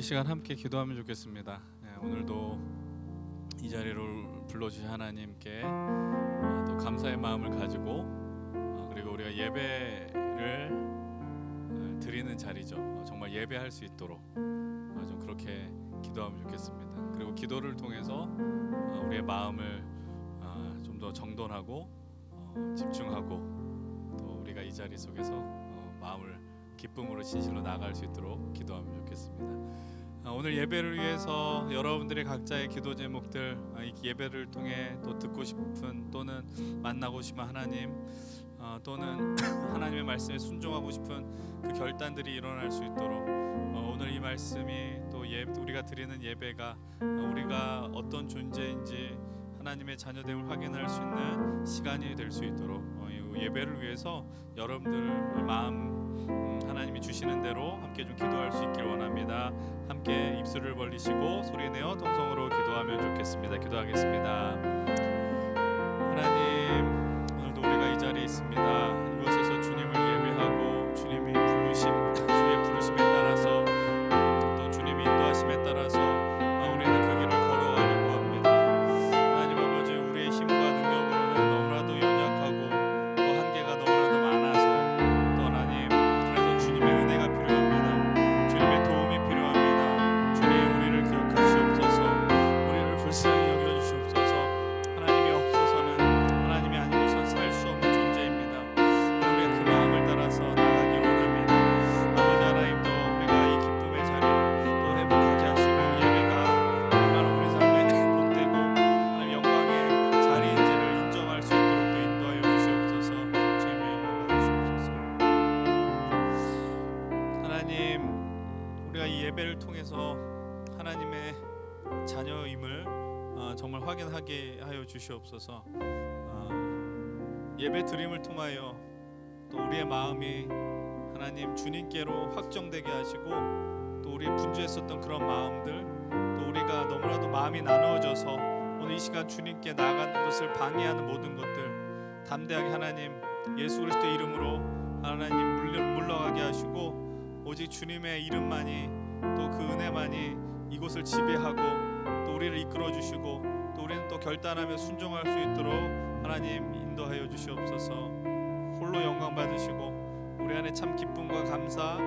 시간 함께 기도하면 좋겠습니다. 오늘도 이 자리로 불러주신 하나님께 또 감사의 마음을 가지고 그리고 우리가 예배를 드리는 자리죠. 정말 예배할 수 있도록 좀 그렇게 기도하면 좋겠습니다. 그리고 기도를 통해서 우리의 마음을 좀 더 정돈하고 집중하고 또 우리가 이 자리 속에서 마음을 기쁨으로 진실로 나아갈 수 있도록 기도하면 좋겠습니다. 오늘 예배를 위해서 여러분들의 각자의 기도 제목들, 이 예배를 통해 또 듣고 싶은 또는 만나고 싶은 하나님, 또는 하나님의 말씀에 순종하고 싶은 그 결단들이 일어날 수 있도록 오늘 이 말씀이 또 우리가 드리는 예배가 우리가 어떤 존재인지 하나님의 자녀됨을 확인할 수 있는 시간이 될 수 있도록 예배를 위해서 여러분들 마음 하나님이 주시는 대로 함께 좀 기도할 수 있기를 원합니다. 함께 입술을 벌리시고 소리내어 통성으로 기도하면 좋겠습니다. 기도하겠습니다. 하나님, 오늘도 우리가 이 자리에 있습니다. 이곳에서 주님을 예배하고 주님이 주의 부르심에 따라서 또 주님이 인도하심에 따라서 우리는 그 길을 걸어가려고 합니다. 하나님 아버지, 우리의 힘과 능력으로는 너무나도 연약하고 또 한계가 너무나도 많아서 또 하나님, 그래서 주님의 은혜가 필요합니다. 주님의 도움이 필요합니다. 주님, 우리를 기억하시옵소서. 우리를 불쌍히 여겨주시옵소서. 하나님이 없어서는, 하나님이 아니고선 살 수 없는 존재입니다. 우리가 그 마음을 따라서 나아가기를 원합니다. 아버지 하나님도 우리가 이 기쁨의 자리를 또 회복하게 하시고 예배가 얼마나 우리 삶에 복되고 하나님 영광의 자리인지를 인정할 수 있도록 또 인도하여 주시옵소서. 주님의 영광 받으시옵소서. 하나님, 우리가 이 예배를 통해서 하나님의 자녀임을 정말 확인하게 하여 주시옵소서. 예배 드림을 통하여 또 우리의 마음이 하나님 주님께로 확정되게 하시고 또 우리의 분주했었던 그런 마음들, 또 우리가 너무나도 마음이 나누어져서 오늘 이 시간 주님께 나아가는 것을 방해하는 모든 것들 담대하게 하나님 예수 그리스도의 이름으로 하나님 물러가게 하시고 오직 주님의 이름만이 또 그 은혜만이 이곳을 지배하고 또 우리를 이끌어 주시고 또 우리는 또 결단하며 순종할 수 있도록 하나님 인도하여 주시옵소서. 홀로 영광 받으시고 우리 안에 참 기쁨과 감사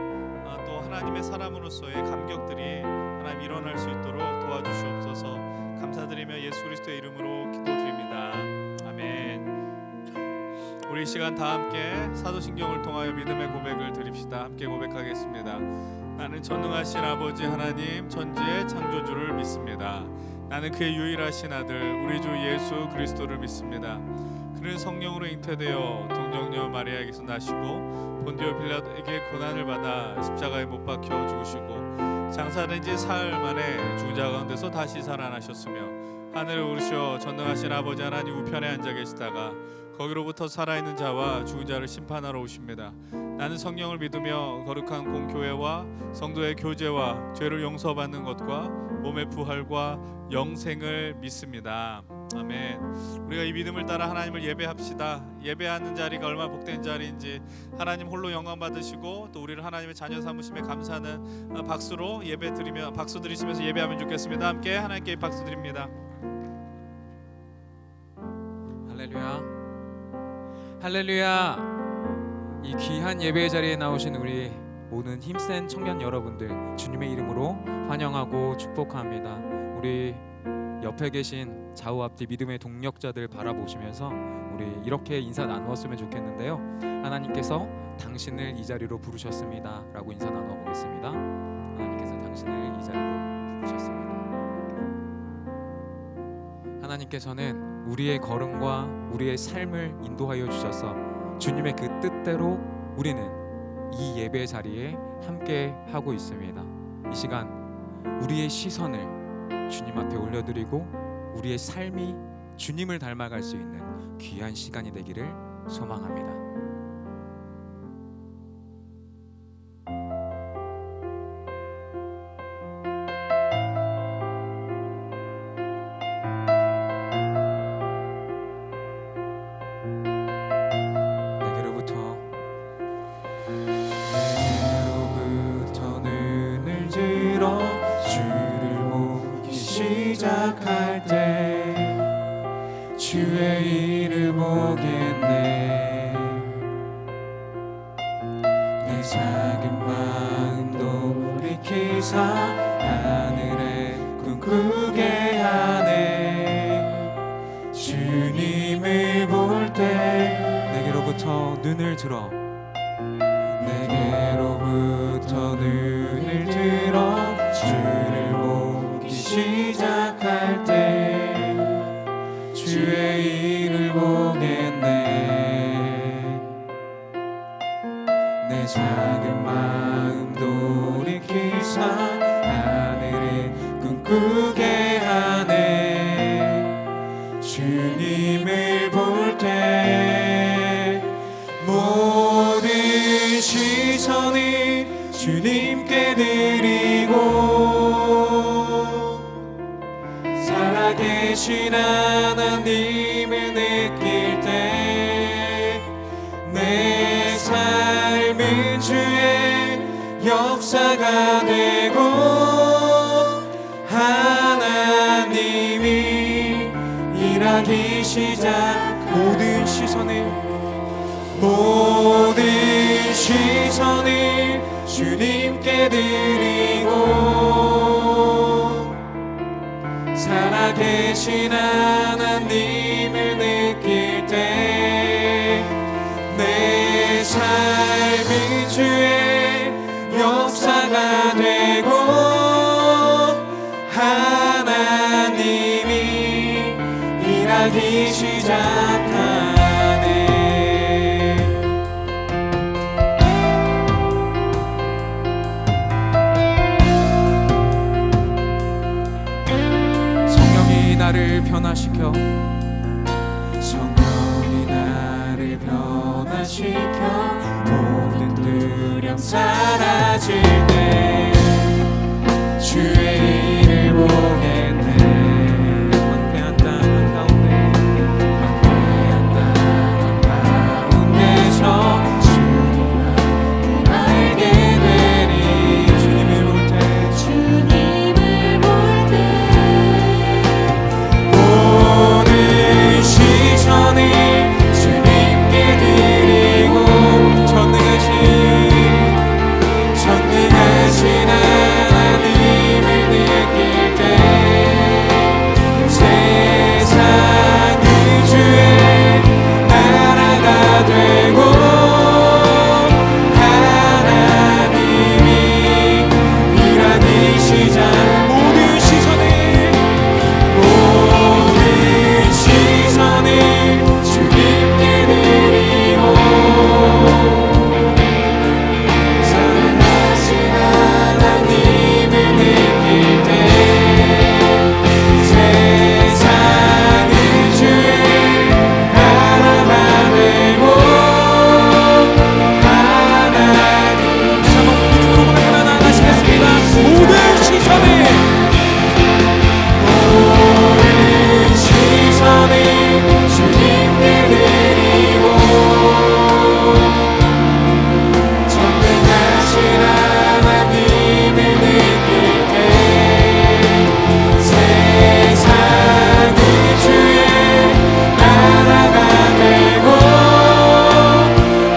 또 하나님의 사람으로서의 감격들이 하나님 일어날 수 있도록 도와주시옵소서. 감사드리며 예수 그리스도의 이름으로 기도드립니다. 아멘. 우리 이 시간 다 함께 사도신경을 통하여 믿음의 고백을 드립시다. 함께 고백하겠습니다. 나는 전능하신 아버지 하나님 천지의 창조주를 믿습니다. 나는 그의 유일하신 아들 우리 주 예수 그리스도를 믿습니다. 그는 성령으로 잉태되어 동정녀 마리아에게서 나시고 본디오 빌라도에게 고난을 받아 십자가에 못 박혀 죽으시고 장사된 지 사흘 만에 죽은 자 가운데서 다시 살아나셨으며 하늘에 오르셔 전능하신 아버지 하나님 우편에 앉아 계시다가 거기로부터 살아있는 자와 죽은 자를 심판하러 오십니다. 나는 성령을 믿으며 거룩한 공교회와 성도의 교제와 죄를 용서받는 것과 몸의 부활과 영생을 믿습니다. 아멘. 우리가 이 믿음을 따라 하나님을 예배합시다. 예배하는 자리가 얼마나 복된 자리인지 하나님 홀로 영광 받으시고 또 우리를 하나님의 자녀 삼으심에 감사하는 박수로 예배 드리며 박수 드리시면서 예배하면 좋겠습니다. 함께 하나님께 박수 드립니다. 할렐루야, 할렐루야. 이 귀한 예배의 자리에 나오신 우리 모든 힘센 청년 여러분들 주님의 이름으로 환영하고 축복합니다. 우리 옆에 계신 좌우 앞뒤 믿음의 동력자들 바라보시면서 우리 이렇게 인사 나누었으면 좋겠는데요. 하나님께서 당신을 이 자리로 부르셨습니다 라고 인사 나눠보겠습니다. 하나님께서 당신을 이 자리로 부르셨습니다. 하나님께서는 우리의 걸음과 우리의 삶을 인도하여 주셔서 주님의 그 뜻대로 우리는 이 예배 자리에 함께 하고 있습니다. 이 시간 우리의 시선을 주님 앞에 올려드리고 우리의 삶이 주님을 닮아갈 수 있는 귀한 시간이 되기를 소망합니다. 내게로부터 눈을 들어 작은 마음도 돌이키사 하늘에 꿈꾸게 하네. 주님을 볼 때 내게로부터 눈을 들어 눈을 들어 주를 보기 시작할 때 주의 일을 보겠네. 내 작은 마음 돌이키사 하늘에 꿈꾸게 하네. 주님을 볼 때 모든 시선이 주님께 드리고 살아계신 하나님을 느낄 때 내 삶은 주의 역사가 되고 하나님이 일하기 시작. 모든 시선을 주님께 드리고 살아계신 하나님을 느낄 때 내 삶은 주의 역사가 되고 하나님이 일하기 시작하네. 나를 변화시켜 성령이 나를 변화시켜 모든 두려움 사라질 때 주의 일을 보겠네. 황폐한 땅 한가운데서 주님을 알게 되리. 주님을 볼 때 시선을 주님께 드리고 전능하신 하나님을 느낄 때 세상은 주의 나라가 되고 하나님이 일하기 시작. 모든 시선을 주님께 드리고 사랑하신 하나님을 느낄 때 세상은 주의 나라가 되고 하나님 자막 믿음으로 하나 나가시겠습니다. 모든 시선을 주님께 드리고 전능하신 하나님을 느낄 때 세상은 주의 나라가 되고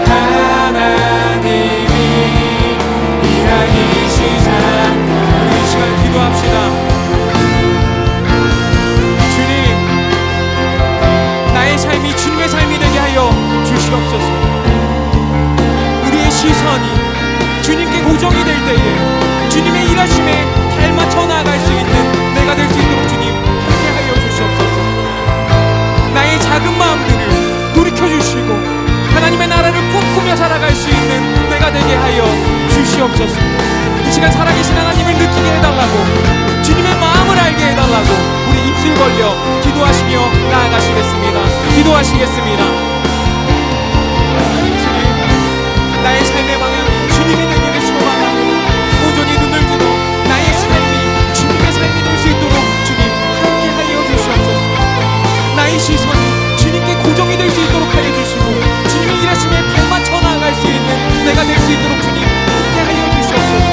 하나님이 일하기 시작. 우리 이 시간 기도합시다. 삶이 주님의 삶이 되게 하여 주시옵소서. 우리의 시선이 주님께 고정이 될 때에 주님의 일하심에 닮아쳐 나아갈 수 있는 내가 될 수 있도록 주님 함께 하여 주시옵소서. 나의 작은 마음들을 돌이켜주시고 하나님의 나라를 꿈꾸며 살아갈 수 있는 내가 되게 하여 주시옵소서. 이 시간 살아계신 하나님을 느끼게 해달라고 주님의 마음을 알게 해달라고 우리 입술 벌려 기도하시며 나아가시겠습니다. 기도하시겠습니다. 주님, 나의 삶의 방향이 주님이 되기를 소망하고 온전히 눈을 들어 나의 삶이 주님의 삶이 될 수 있도록 주님 함께하여 주시옵소서. 나의 시선이 주님께 고정이 될 수 있도록 하여 주시고 주님의 일하심에 발맞춰 나아갈 수 있는 내가 될 수 있도록 주님 함께하여 주시옵소서.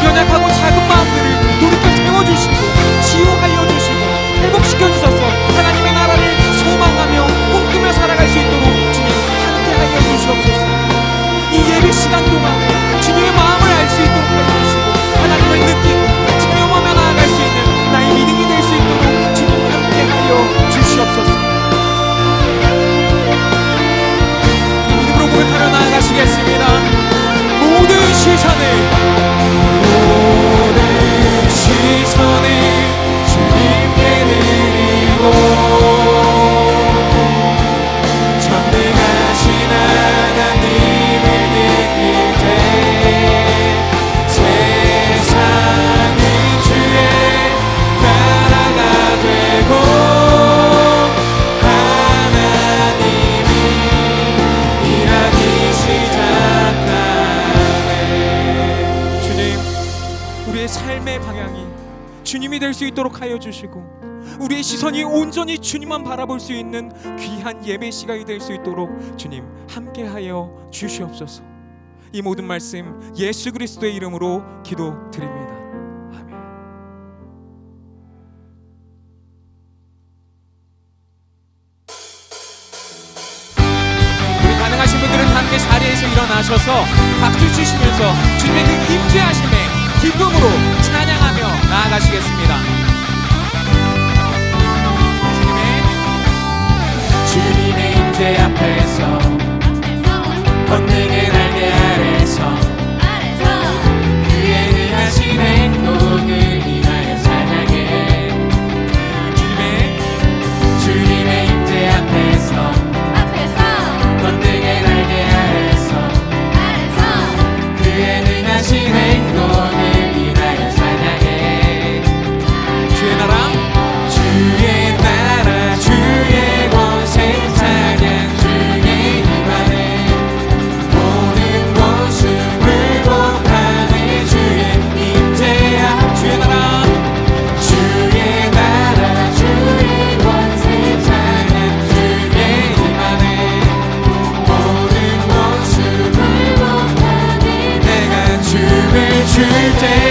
연약하고 작은 마음들을 돌이켜 세워주시고 치유하여 주시고 회복시켜 주셔서 하나님의 나라를 소망하며 꿈꾸며 살아갈 수 있도록 주님이 될 수 있도록 하여 주시고 우리의 시선이 온전히 주님만 바라볼 수 있는 귀한 예배 시간이 될 수 있도록 주님 함께하여 주시옵소서. 이 모든 말씀 예수 그리스도의 이름으로 기도드립니다. 아멘. 우리 가능하신 분들은 함께 자리에서 일어나셔서 박수 치시면서 주님의 그 임재하심에 기쁨으로 찬양하며 나아가시겠습니다. 주님의 임재 앞에서 권능의 날개 아래서 그의 능하신 행동을 인하여 찬양해. 주님의 임재 앞에서 권능의 날개 아래서 그의 능하신 행동을 인하여 찬양해. 주의 나라 주의 나라 주의 권세 찬양 주의 임하네. 모든 곳을 굴복하네. 주의 임재야. 주의 나라 주의 나라 주의 권세 찬양 주의 임하네. 모든 곳을 굴복하네. 내가 춤을 출 때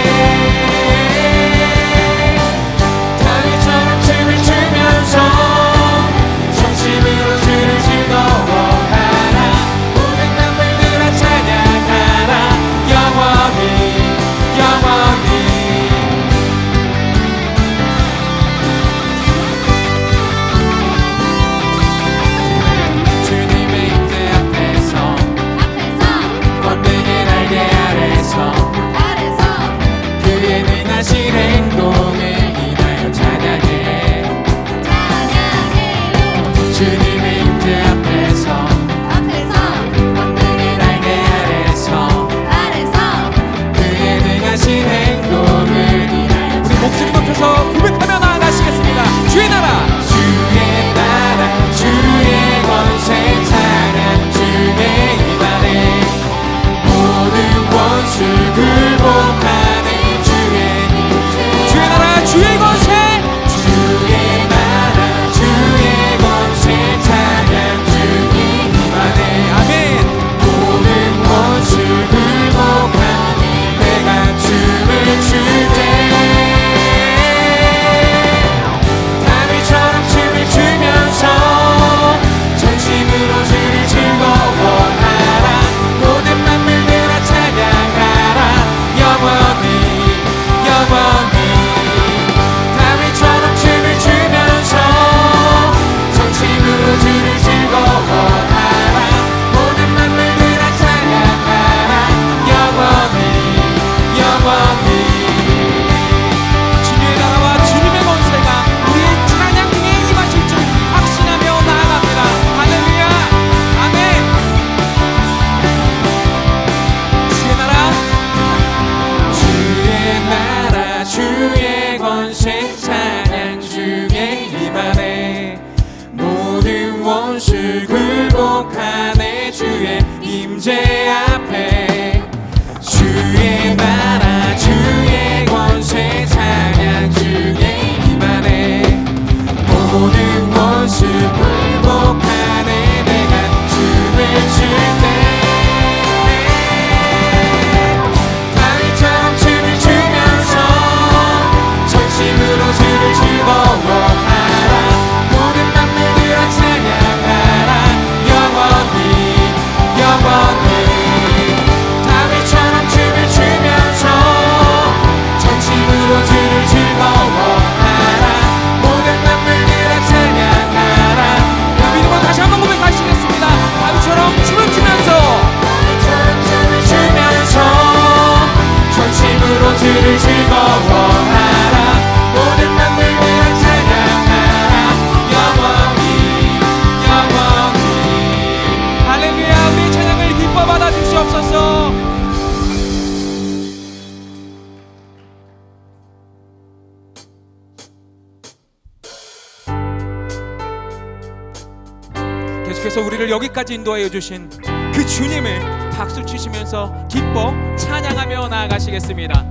계속해서 우리를 여기까지 인도하여 주신 그 주님을 박수 치시면서 기뻐 찬양하며 나아가시겠습니다.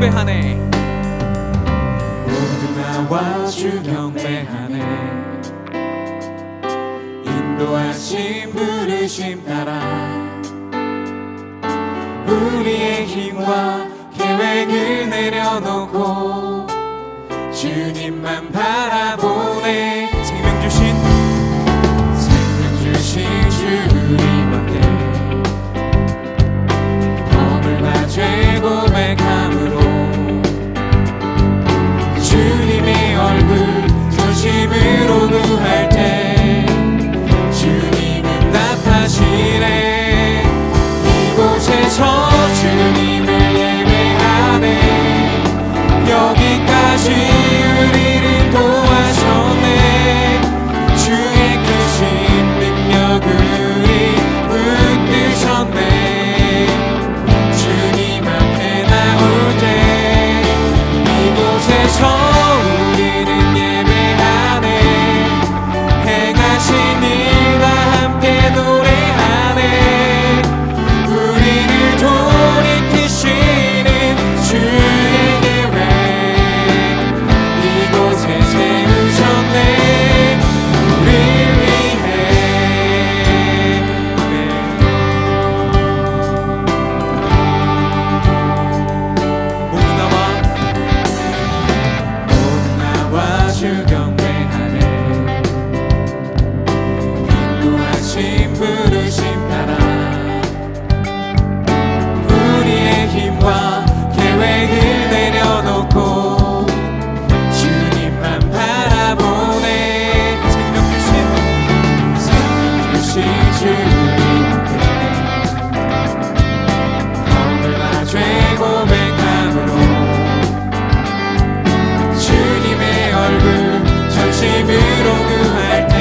예배하네. 모두 나와 주 경배하네. 인도하심 부르심 따라 우리의 힘과 계획을 내려놓고 주님만 바라보네. 생명 주신 주님 앞에 허물과 죄 고백함으로 주님의 얼굴 전심으로 구할 때 주님은 답하시네. 이곳에서 주님을 예배하네. 여기까지 우리를 도와줬네. 주의 크신 능력을 붙드셨네. 주님 앞에 나올 때 이곳에서 우리는 예배하네. 행하신 일 다 함께 노래하네. 우리를 돌이키시는 주의 계획 이곳에 세우셨네. 우리 부르심 따라 우리의 힘과 계획을 내려놓고 주님만 바라보네. 생명 주신 주님께 허물과 죄 고백함으로 주님의 얼굴 전심으로 구할 때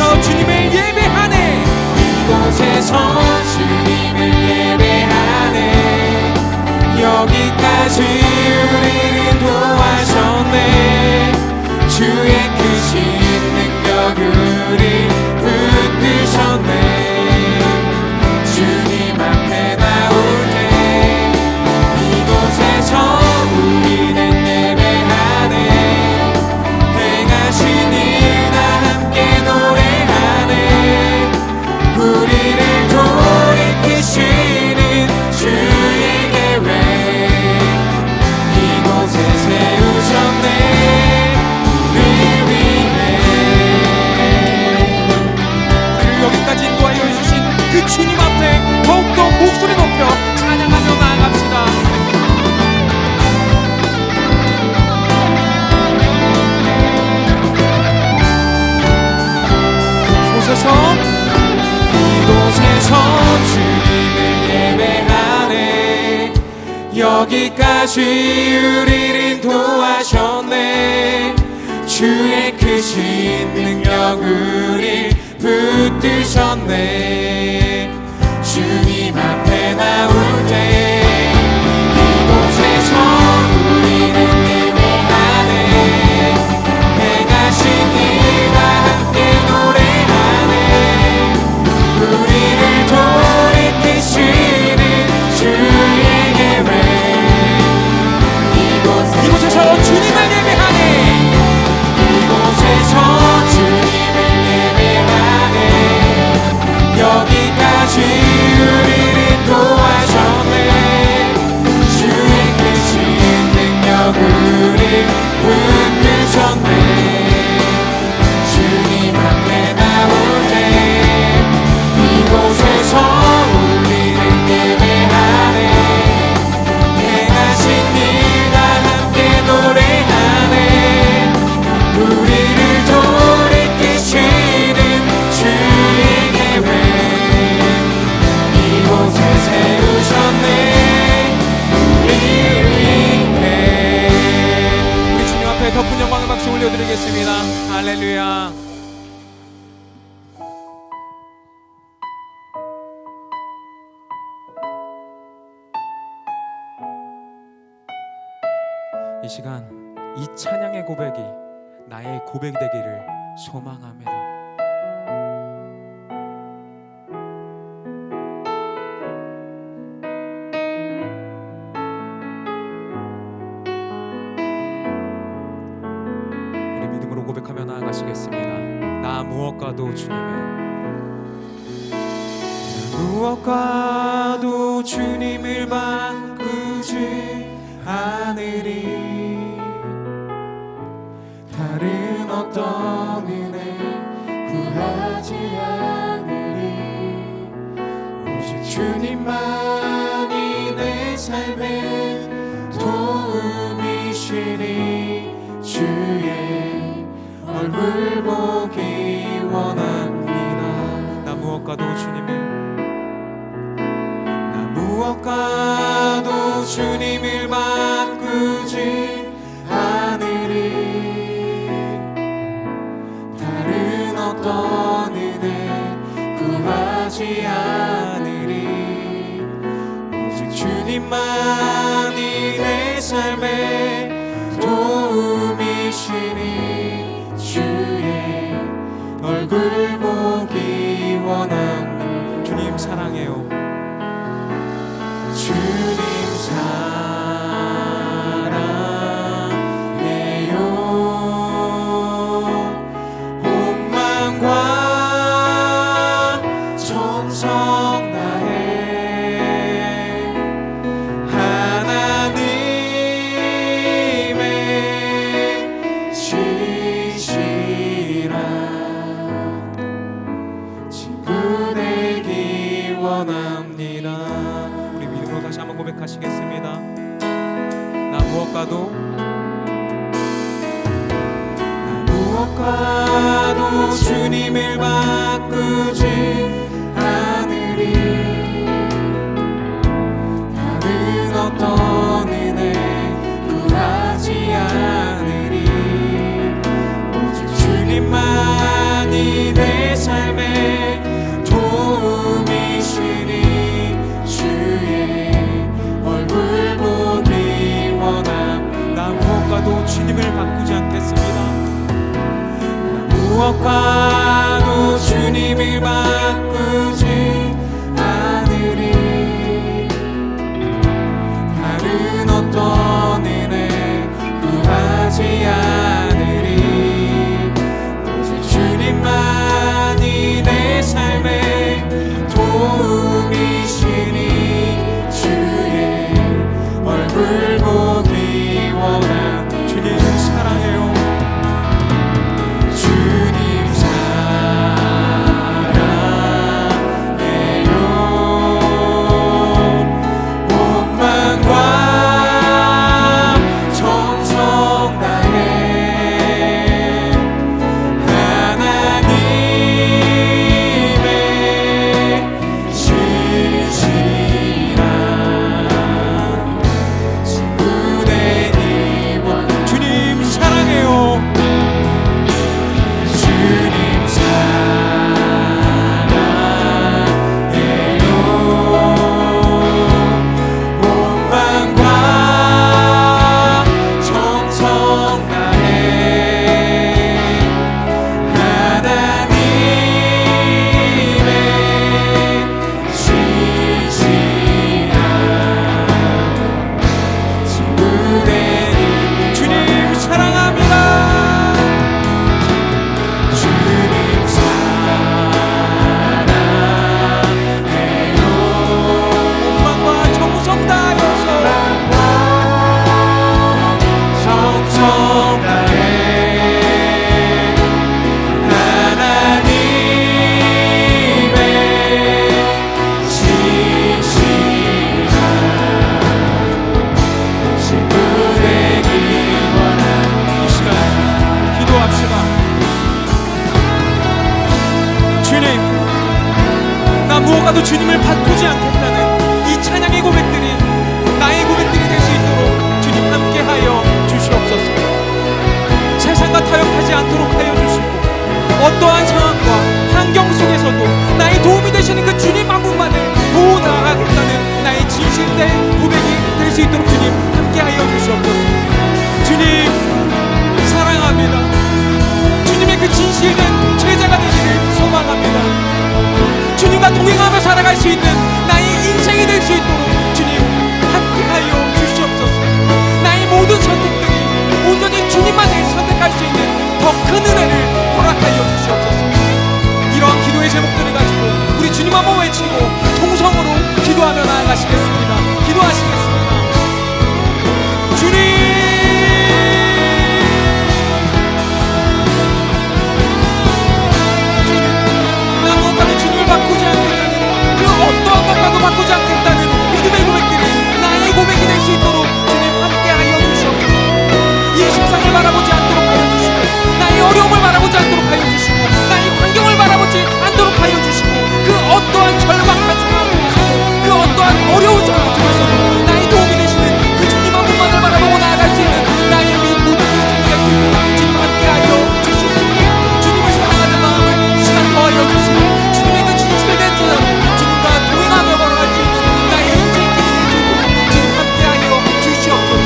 주님을 예배하네. 이곳에서 주님을 예배하네. 여기까지 우리를 도와줬네. 주의 크신 능력을 붙드셨네. 주님 앞에 나올 때 이곳에서 우리는 예배하네. 행하신 일 다 함께 노래하네. 우리를 돌이키시는 주의 계획 이곳에 세우셨네. 우리 위해 우리를 여기까지 인도하여 주신 그 주님 앞에 더욱더 목소리 높여 찬양하며 나아갑시다. 이곳에서 주님을 예배하네. 여기까지 우리를 도와셨네. 주의 크신 능력 우릴 붙드셨네. 주님 앞에 나올 때 이곳에서 우리는 예배하네. 행하신 일 다 함께 노래하네. 우리를 돌이키시는 주의 계획 이곳에서 주님을 예배하네. 이곳에서 주님을 예배하네. 여기까지 우리를 도와줬네. 주의 크신 능력 우릴 붙드셨네. 주님 앞에 나올 때 이곳에서 우리는 예배하네. 행하신 일 다 함께 노래하네. 우리를 돌이키시는 주의 계획 이곳에 세우셨네. 우리 위해 우리 주님 앞에 더 큰 영광의 박수 올려드리겠습니다. 할렐루야. 이 시간 이 찬양의 고백이 나의 고백이 되기를 소망합니다. 고백하겠습니다. 나 무엇과도 주님을 무엇과도 주님을 바꾸지 않으리. 다른 어떤 은혜 구하지 않으리. 오직 주님만이 내 삶의 도움이시니 주의 얼굴 보기 원합니다. 나 무엇과도 주님을 무엇과도 주님을 바꾸지 않으리. 다른 어떤 은혜 구하지 않으리. 오직 주님만이 내 삶의 도움이시니 주의 얼굴 보기 원합니다. 주님 사랑해요. 주님 사랑해요. 온 마음과 정성 다해 하나님의 지시라 친구 되기 원합니다. 다시 한번 고백하시겠습니다. 나 무엇과도 주님을 바꾸지 않으리. 다른 어떤 은혜 구하지 않으리. 오직 주님만이 내 삶의 도움이시니 얼굴 보기 원함. 나 무엇과도 주님을 바꾸지 않겠습니다. 나 무엇과도 주님을 바꾸지 않으리. 다른 어떤 은혜 구하지 않으리. 오직 주님만이 내 삶의 도움이시니 주의 얼굴 보기 원함. 주님 사랑해요. 주님 사랑해요. 온 마음과 정성 다해 하나님의 지시라 주님 사랑해요. 주님 사랑해요. 온 마음과 정성 다해 하나님의 지시라 친구 되니 주님 사랑합니다. 주님 사랑해요. 온 마음과 정성 다해서 정성 다해 하나님의 지시라 친구 되기 원한 이 시간 기도합시다. 주님, 나 무엇과도 주님을 바꾸지 않겠다는 이 찬양의 고백들이 나의 고백들이 될 수 있도록 주님 함께하여 주시옵소서. 세상과 타협하지 않도록 하여 주시고 어떠한 상황과 환경 속에서도 나의 도움이 되시는 그 주님 한 분만을 보호 나아가겠다는 나의 진실된 고백이 될 수 있도록 주님 함께하여 주시옵소서. 주님 사랑합니다. 주님의 그 진실된 제자가 되기를 소망합니다. 주님과 동행하며 살아갈 수 있는 나의 인생이 될 수 있도록 주님 함께하여 주시옵소서. 나의 모든 선택들이 온전히 주님만을 선택할 수 있는 더 큰 은혜를 주님 한번 외치고 통성으로 기도하며 나아가시겠습니다. 기도하시겠습니다. 주님, 나 무엇과도 주님을 바꾸지 않겠다는 그 어떠한 것과도 바꾸지 않겠다는 믿음의 고백들이 나의 고백이 될 수 있도록 주님 함께하여 주시옵소서. 이 세상을 바라보지 않도록 하여 주시고 나의 어려움을 바라보지 않도록 하여 주시고 나의 환경을 바라보지 않도록 하여 주시고 그 어떠한 절박한 상황 속에서도 그 어떠한 어려운 상황 속에서도 나의 도움이 되시는 그 주님 한 분만을 바라보고 나아갈 수 있는 나의 모든 인생이 되고 주님 함께하여 주시옵소서. 주님을 사랑하는 마음을 이 시간 더하여 주시고 주님의 그 진실된 제자로 주님과 동행하며 걸어갈 수 있는 나의 인생 길이 되시고 주님 함께하여 주시옵소서.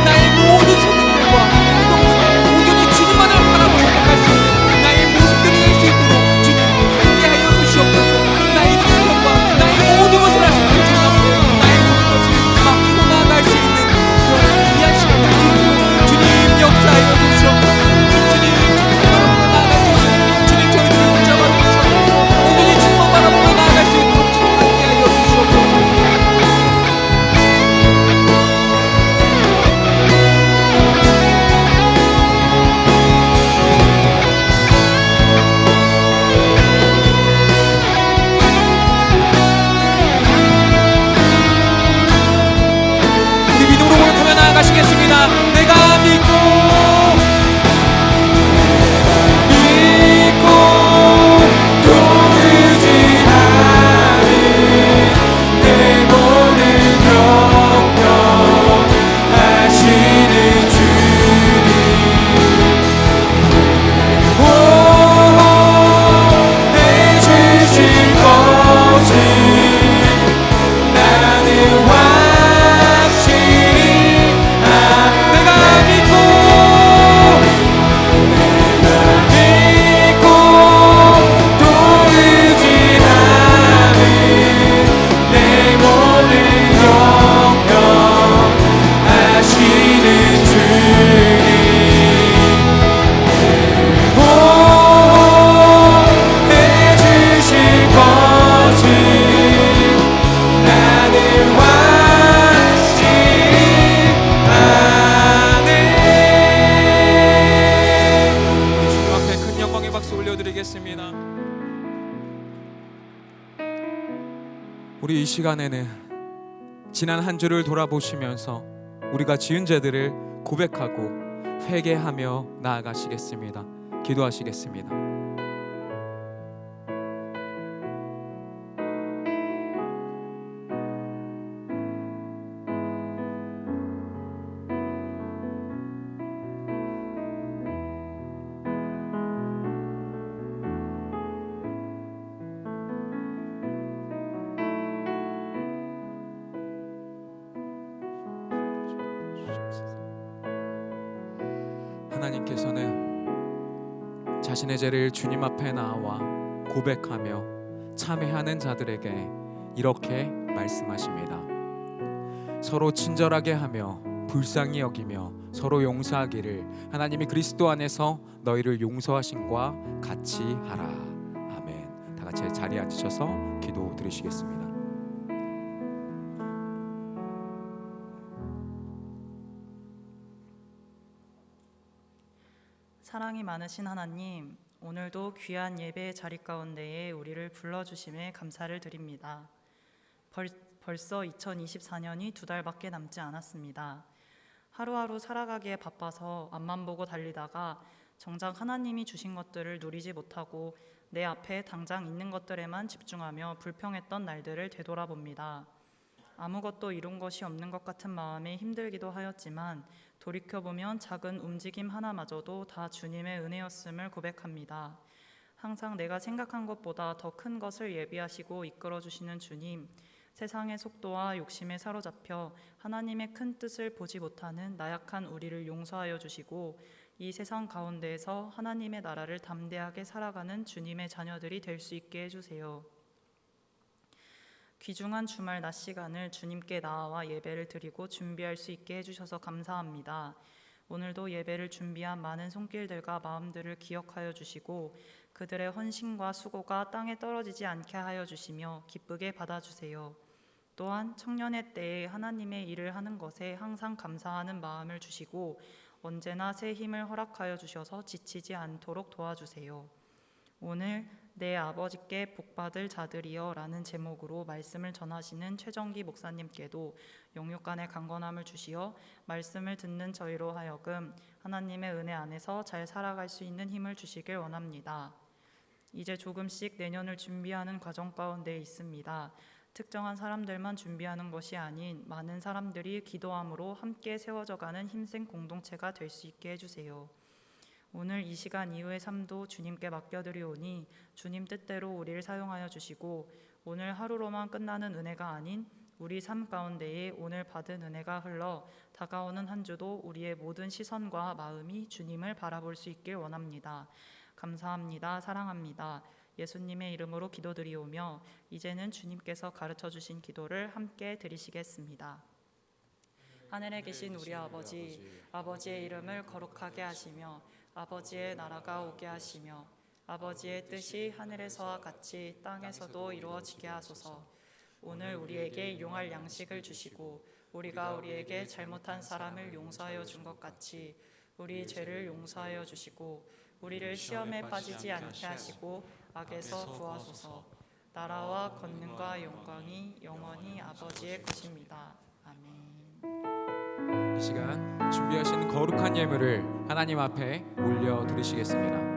나의 모든 선택들과 행동들을 온전히 주님만을 바라보고 선택할 수 있는 나의 모습들이 될 수 있도록 주님 함께하여 주시옵소서. 나의 생각과 나의 모든 것을 하신 그 주님 앞에 나의 모든 것을 맡기고 나아갈 수 있는 그런 귀한 시간 될 수 있도록 주님 역사하여 주시옵소서. 주님 주님을 바라보며 나아갈 수 있는 주님 저희들을 붙잡아 주시옵소서. 온전히 주님만 바라보며 나아갈 수 있도록 주님 함께하여 주시옵소서. 우리 믿음으로 고백하며 나아가시겠습니다. 내가 믿고 또 의지하리 내 모든 걱정하시는 주님 해주실 것을 나는 확실히 내가 믿고 또 의지하는 내 모든 영역하시는 주님 해주실 것을 나는 확실히 아네. 주님 앞에 큰 영광의 박수 올려드리겠습니다. 우리 이 시간에는 지난 한 주를 돌아보시면서 우리가 지은 죄들을 고백하고 회개하며 나아가시겠습니다. 기도하시겠습니다. 하나님께서는 자신의 죄를 주님 앞에 나와 고백하며 참회하는 자들에게 이렇게 말씀하십니다. 서로 친절하게 하며 불쌍히 여기며 서로 용서하기를 하나님이 그리스도 안에서 너희를 용서하신과 같이 하라. 아멘. 다 같이 자리에 앉으셔서 기도 드리시겠습니다. 사랑이 많으신 하나님, 오늘도 귀한 예배의 자리 가운데에 우리를 불러주심에 감사를 드립니다. 벌써 2024년이 2달밖에 남지 않았습니다. 하루하루 살아가기에 바빠서 앞만 보고 달리다가 정작 하나님이 주신 것들을 누리지 못하고 내 앞에 당장 있는 것들에만 집중하며 불평했던 날들을 되돌아봅니다. 아무것도 이룬 것이 없는 것 같은 마음에 힘들기도 하였지만 돌이켜보면 작은 움직임 하나마저도 다 주님의 은혜였음을 고백합니다. 항상 내가 생각한 것보다 더 큰 것을 예비하시고 이끌어주시는 주님, 세상의 속도와 욕심에 사로잡혀 하나님의 큰 뜻을 보지 못하는 나약한 우리를 용서하여 주시고 이 세상 가운데에서 하나님의 나라를 담대하게 살아가는 주님의 자녀들이 될 수 있게 해주세요. 귀중한 주말 낮 시간을 주님께 나아와 예배를 드리고 준비할 수 있게 해주셔서 감사합니다. 오늘도 예배를 준비한 많은 손길들과 마음들을 기억하여 주시고 그들의 헌신과 수고가 땅에 떨어지지 않게 하여 주시며 기쁘게 받아주세요. 또한 청년의 때에 하나님의 일을 하는 것에 항상 감사하는 마음을 주시고 언제나 새 힘을 허락하여 주셔서 지치지 않도록 도와주세요. 오늘 내 아버지께 복받을 자들이여 라는 제목으로 말씀을 전하시는 최정기 목사님께도 영육간의 강건함을 주시어 말씀을 듣는 저희로 하여금 하나님의 은혜 안에서 잘 살아갈 수 있는 힘을 주시길 원합니다. 이제 조금씩 내년을 준비하는 과정 가운데 있습니다. 특정한 사람들만 준비하는 것이 아닌 많은 사람들이 기도함으로 함께 세워져가는 힘센 공동체가 될 수 있게 해주세요. 오늘 이 시간 이후의 삶도 주님께 맡겨드리오니 주님 뜻대로 우리를 사용하여 주시고 오늘 하루로만 끝나는 은혜가 아닌 우리 삶 가운데에 오늘 받은 은혜가 흘러 다가오는 한 주도 우리의 모든 시선과 마음이 주님을 바라볼 수 있길 원합니다. 감사합니다. 사랑합니다. 예수님의 이름으로 기도드리오며 이제는 주님께서 가르쳐 주신 기도를 함께 드리시겠습니다. 하늘에 계신 우리 아버지의 이름을 거룩하게 하시며 아버지의 나라가 오게 하시며 아버지의 뜻이 하늘에서와 같이 땅에서도 이루어지게 하소서. 오늘 우리에게 일용할 양식을 주시고 우리가 우리에게 잘못한 사람을 용서하여 준 것 같이 우리 죄를 용서하여 주시고 우리를 시험에 빠지지 않게 하시고 악에서 구하소서. 나라와 권능과 영광이 영원히 아버지의 것입니다. 아멘. 이 시간 준비하신 거룩한 예물을 하나님 앞에 올려드리시겠습니다.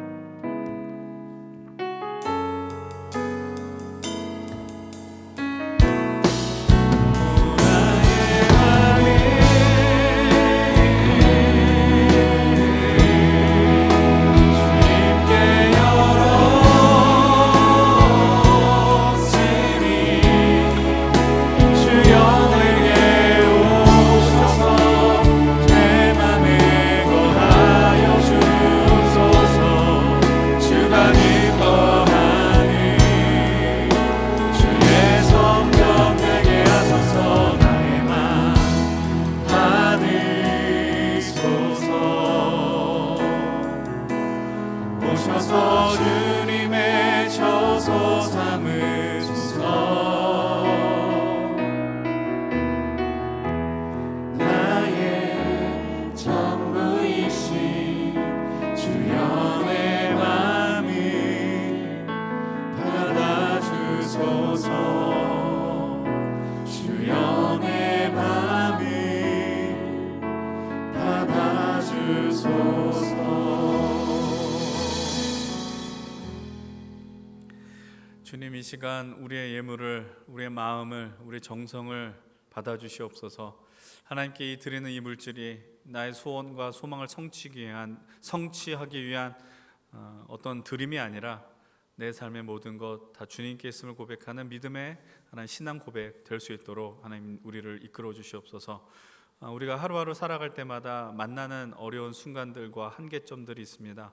오셔서 주님의 처소 삼으소서. 나의 전부이신 주여 내 맘을 받아주소서. 주여 내 맘을 받아주소서. 주님, 이 시간 우리의 예물을, 우리의 마음을, 우리의 정성을 받아주시옵소서. 하나님께 이 드리는 이 물질이 나의 소원과 소망을 성취하기 위한 어떤 드림이 아니라 내 삶의 모든 것 다 주님께 있음을 고백하는 믿음의 하나님 신앙 고백 될 수 있도록 하나님 우리를 이끌어 주시옵소서. 우리가 하루하루 살아갈 때마다 만나는 어려운 순간들과 한계점들이 있습니다.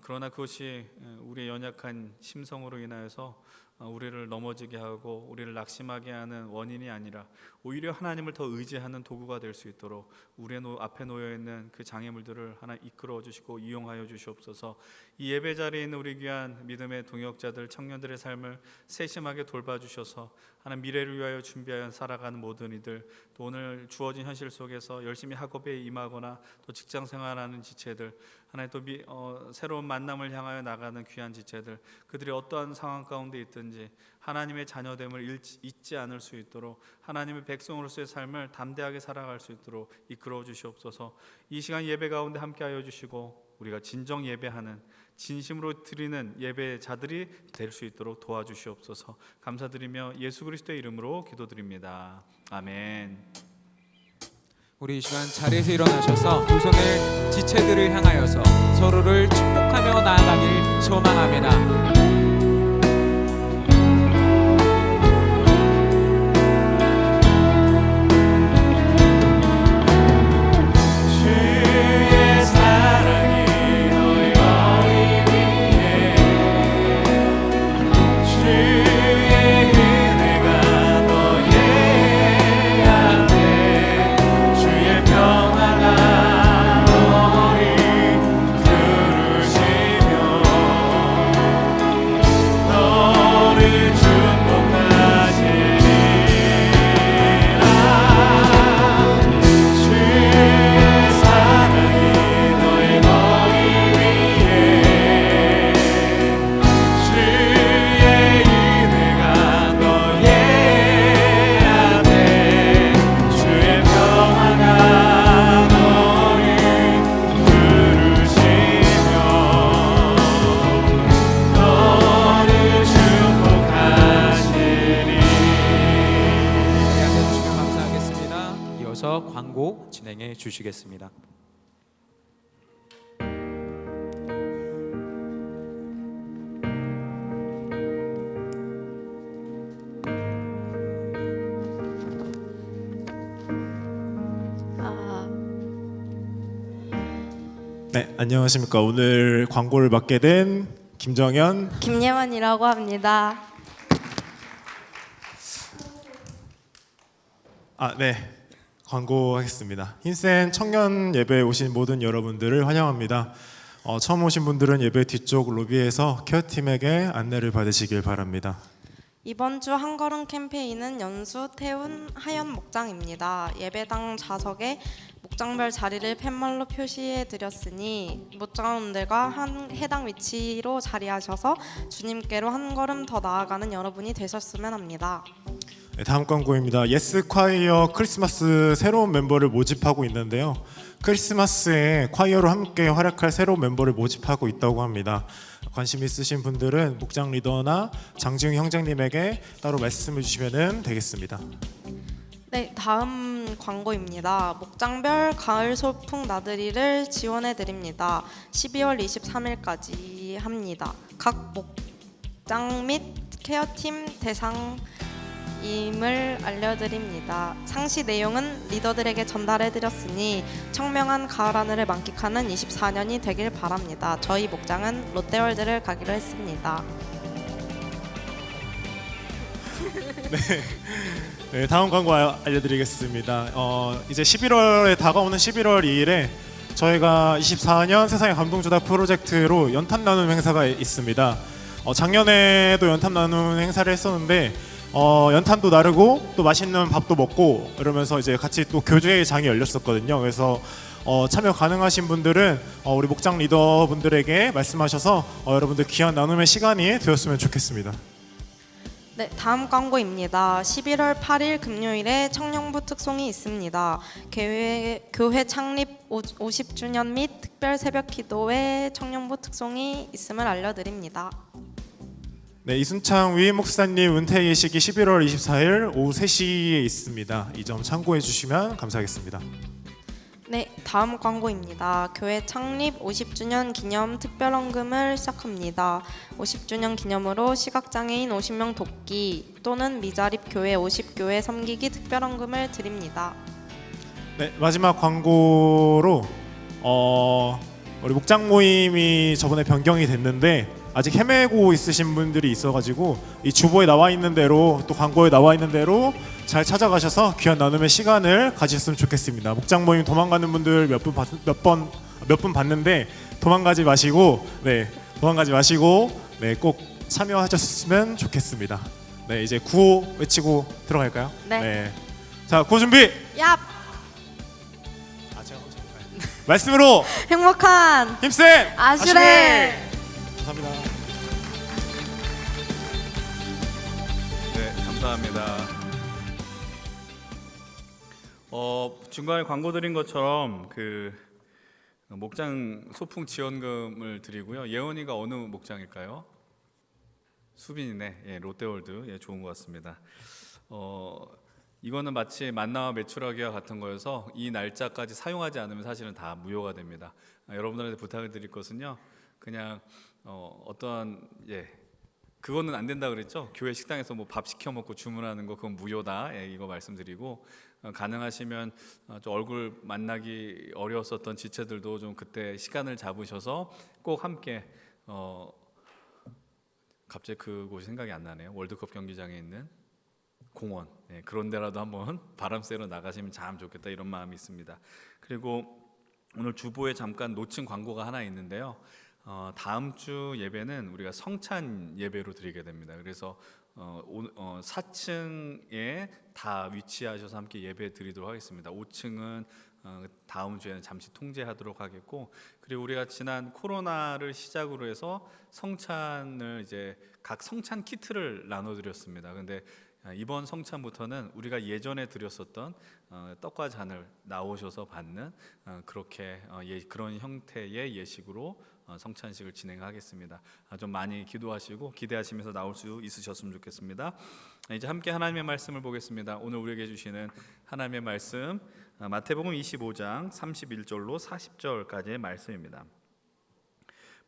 그러나 그것이 우리의 연약한 심성으로 인하여서 우리를 넘어지게 하고 우리를 낙심하게 하는 원인이 아니라 오히려 하나님을 더 의지하는 도구가 될 수 있도록 우리의 앞에 놓여있는 그 장애물들을 하나 이끌어 주시고 이용하여 주시옵소서. 이 예배 자리에 있는 우리 귀한 믿음의 동역자들, 청년들의 삶을 세심하게 돌봐주셔서 하나님 미래를 위하여 준비하여 살아가는 모든 이들, 또 오늘 주어진 현실 속에서 열심히 학업에 임하거나 또 직장 생활하는 지체들, 하나님 또 새로운 만남을 향하여 나가는 귀한 지체들, 그들이 어떠한 상황 가운데 있든지 하나님의 자녀됨을 잊지 않을 수 있도록 하나님의 백성으로서의 삶을 담대하게 살아갈 수 있도록 이끌어 주시옵소서. 이 시간 예배 가운데 함께하여 주시고 우리가 진정 예배하는, 진심으로 드리는 예배자들이 될 수 있도록 도와주시옵소서. 감사드리며 예수 그리스도의 이름으로 기도드립니다. 아멘. 우리 이 시간 자리에서 일어나셔서 두 손을 지체들을 향하여서 서로를 축복하며 나아가길 소망합니다. 주의 진행해 주시겠습니다. 네, 안녕하십니까. 오늘 광고를 맡게 된 김정현. 김예원이라고 합니다. 네. 광고하겠습니다. 힘센 청년 예배에 오신 모든 여러분들을 환영합니다. 처음 오신 분들은 예배 뒤쪽 로비에서 케어팀에게 안내를 받으시길 바랍니다. 이번 주 한걸음 캠페인은 연수 태운 하연 목장입니다. 예배당 좌석에 목장별 자리를 팻말로 표시해 드렸으니 목장원들과 해당 위치로 자리하셔서 주님께로 한 걸음 더 나아가는 여러분이 되셨으면 합니다. 네, 다음 광고입니다. 예스 콰이어 크리스마스 새로운 멤버를 모집하고 있는데요. 크리스마스에 콰이어로 함께 활약할 새로운 멤버를 모집하고 있다고 합니다. 관심 있으신 분들은 목장 리더나 장지웅 형제님에게 따로 말씀해 주시면 되겠습니다. 네, 다음 광고입니다. 목장별 가을 소풍 나들이를 지원해 드립니다. 12월 23일까지 합니다. 각 목장 및 케어팀 대상임을 알려드립니다. 상시 내용은 리더들에게 전달해 드렸으니 청명한 가을 하늘을 만끽하는 24년이 되길 바랍니다. 저희 목장은 롯데월드를 가기로 했습니다. 네, 다음 광고 알려드리겠습니다. 이제 11월에 다가오는 11월 2일에 저희가 24년 세상의 감동주다 프로젝트로 연탄 나눔 행사가 있습니다. 작년에도 연탄 나눔 행사를 했었는데 연탄도 나르고 또 맛있는 밥도 먹고 이러면서 이제 같이 또 교제의 장이 열렸었거든요. 그래서 참여 가능하신 분들은 우리 목장 리더분들에게 말씀하셔서 여러분들 귀한 나눔의 시간이 되었으면 좋겠습니다. 네, 다음 광고입니다. 11월 8일 금요일에 청년부 특송이 있습니다. 교회 창립 50주년 및 특별 새벽 기도회 청년부 특송이 있음을 알려드립니다. 네, 이순창 위임 목사님 은퇴 예식이 11월 24일 오후 3시에 있습니다. 이 점 참고해 주시면 감사하겠습니다. 네, 다음 광고입니다. 교회 창립 50주년 기념 특별헌금을 시작합니다. 50주년 기념으로 시각장애인 50명 돕기 또는 미자립 교회 50교회 섬기기 특별헌금을 드립니다. 네, 마지막 광고로 우리 목장 모임이 저번에 변경이 됐는데 아직 헤매고 있으신 분들이 있어가지고 이 주보에 나와 있는 대로 또 광고에 나와 있는 대로 잘 찾아가셔서 귀한 나눔의 시간을 가지셨으면 좋겠습니다. 목장 모임 도망가는 분들 몇 분 봤는데 도망가지 마시고 꼭 참여하셨으면 좋겠습니다. 네, 이제 구호 외치고 들어갈까요? 네. 자, 구호 준비. 얍! 제가 먼저 할까요? 말씀으로 행복한 힘센 아슈레! 감사합니다. 네, 감사합니다. 중간에 광고 드린 것처럼 그 목장 소풍 지원금을 드리고요. 예원이가 어느 목장일까요? 수빈이네. 예, 롯데월드. 예, 좋은 것 같습니다. 이거는 마치 만나와 메추라기와 같은 거여서 이 날짜까지 사용하지 않으면 사실은 다 무효가 됩니다. 여러분들한테 부탁을 드릴 것은요. 그냥 어떠한 그거는 안 된다 그랬죠. 교회 식당에서 뭐 밥 시켜 먹고 주문하는 거 그건 무효다. 이거 말씀드리고 가능하시면 좀 얼굴 만나기 어려웠었던 지체들도 좀 그때 시간을 잡으셔서 꼭 함께 갑자기 그곳이 생각이 안 나네요. 월드컵 경기장에 있는 공원 그런 데라도 한번 바람 쐬러 나가시면 참 좋겠다 이런 마음이 있습니다. 그리고 오늘 주보에 잠깐 놓친 광고가 하나 있는데요. 다음 주 예배는 우리가 성찬 예배로 드리게 됩니다. 그래서 4층에 다 위치하셔서 함께 예배 드리도록 하겠습니다. 5층은 다음 주에는 잠시 통제하도록 하겠고, 그리고 우리가 지난 코로나를 시작으로 해서 성찬을 이제 각 성찬 키트를 나눠드렸습니다. 근데 이번 성찬부터는 우리가 예전에 드렸었던 떡과 잔을 나오셔서 받는 그렇게 그런 형태의 예식으로 성찬식을 진행하겠습니다. 좀 많이 기도하시고 기대하시면서 나올 수 있으셨으면 좋겠습니다. 이제 함께 하나님의 말씀을 보겠습니다. 오늘 우리에게 주시는 하나님의 말씀 마태복음 25장 31절로 40절까지의 말씀입니다.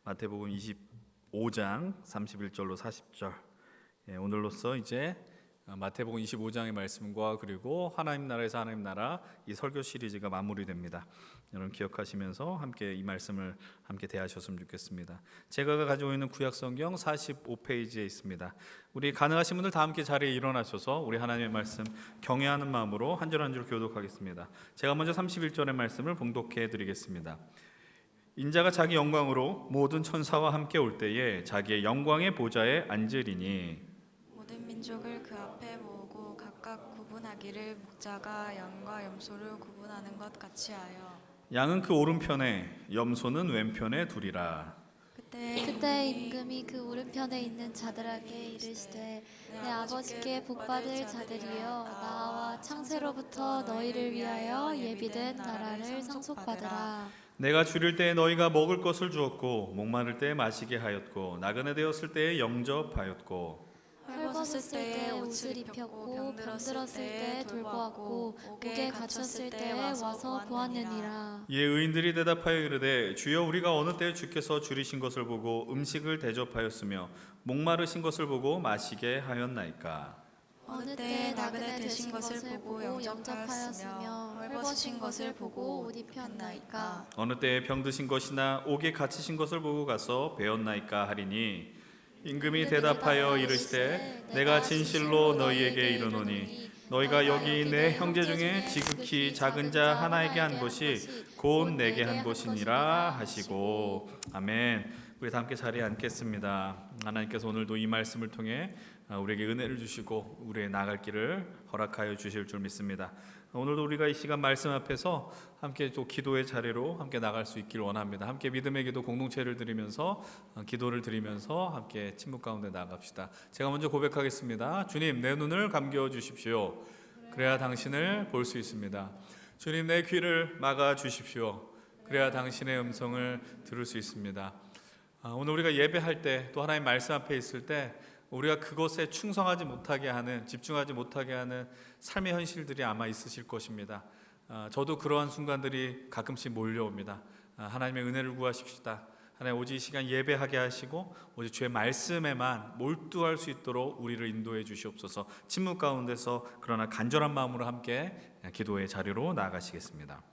마태복음 25장 31절로 40절. 오늘로써 이제 마태복음 25장의 말씀과 그리고 하나님 나라에서 하나님 나라 이 설교 시리즈가 마무리됩니다. 여러분 기억하시면서 함께 이 말씀을 함께 대하셨으면 좋겠습니다. 제가 가지고 있는 구약 성경 45페이지에 있습니다. 우리 가능하신 분들 다 함께 자리에 일어나셔서 우리 하나님의 말씀 경외하는 마음으로 한 줄 한 줄 교독하겠습니다. 제가 먼저 31절의 말씀을 봉독해 드리겠습니다. 인자가 자기 영광으로 모든 천사와 함께 올 때에 자기의 영광의 보좌에 앉으리니 모든 민족을 그 앞에 모으고 각각 구분하기를 목자가 양과 염소를 구분하는 것 같이 하여 양은 그 오른편에 염소는 왼편에 두리라. 그때 임금이 그 오른편에 있는 자들에게 이르시되 내 아버지께 복받을 자들이여 나와 창세로부터 너희를 위하여 예비된 나라를 상속받으라. 내가 줄일 때에 너희가 먹을 것을 주었고 목마를 때에 마시게 하였고 나그네 되었을 때에 영접하였고 헐벗었을 때 옷을 입혔고 병들었을 때 돌보았고 옥에 갇혔을 때에 와서 보았느니라. 이에 의인들이 대답하여 이르되 주여 우리가 어느 때에 주께서 줄이신 것을 보고 음식을 대접하였으며 목마르신 것을 보고 마시게 하였나이까. 어느 때 나그네 되신 것을 보고 영접하였으며 헐벗으신 것을 보고 옷 입혔나이까. 어느 때에 병드신 것이나 옥에 갇히신 것을 보고 가서 배웠나이까 하리니 임금이 대답하여 이르시되 내가 진실로 너희에게 이르노니 너희가 여기 내 형제 중에 지극히 작은 자 하나에게 한 것이 곧 내게 한 것이니라 하시고. 아멘. 우리 다 함께 자리에 앉겠습니다. 하나님께서 오늘도 이 말씀을 통해 우리에게 은혜를 주시고 우리의 나갈 길을 허락하여 주실 줄 믿습니다. 오늘도 우리가 이 시간 말씀 앞에서 함께 또 기도의 자리로 함께 나갈 수 있기를 원합니다. 함께 믿음의 기도 공동체를 드리면서 기도를 드리면서 함께 침묵 가운데 나갑시다. 제가 먼저 고백하겠습니다. 주님, 내 눈을 감겨 주십시오. 그래야 당신을 볼 수 있습니다. 주님, 내 귀를 막아 주십시오. 그래야 당신의 음성을 들을 수 있습니다. 오늘 우리가 예배할 때 또 하나님 말씀 앞에 있을 때 우리가 그것에 충성하지 못하게 하는, 집중하지 못하게 하는 삶의 현실들이 아마 있으실 것입니다. 저도 그러한 순간들이 가끔씩 몰려옵니다. 하나님의 은혜를 구하십시다. 하나님 오직 이 시간 예배하게 하시고 오직 주의 말씀에만 몰두할 수 있도록 우리를 인도해 주시옵소서. 침묵 가운데서 그러나 간절한 마음으로 함께 기도의 자리로 나아가시겠습니다.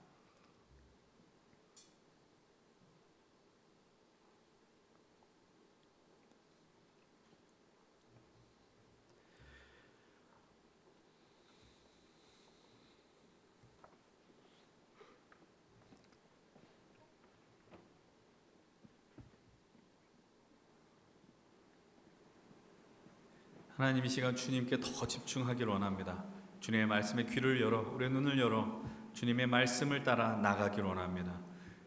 하나님 이 시간 주님께 더 집중하기를 원합니다. 주님의 말씀에 귀를 열어 우리의 눈을 열어 주님의 말씀을 따라 나가기를 원합니다.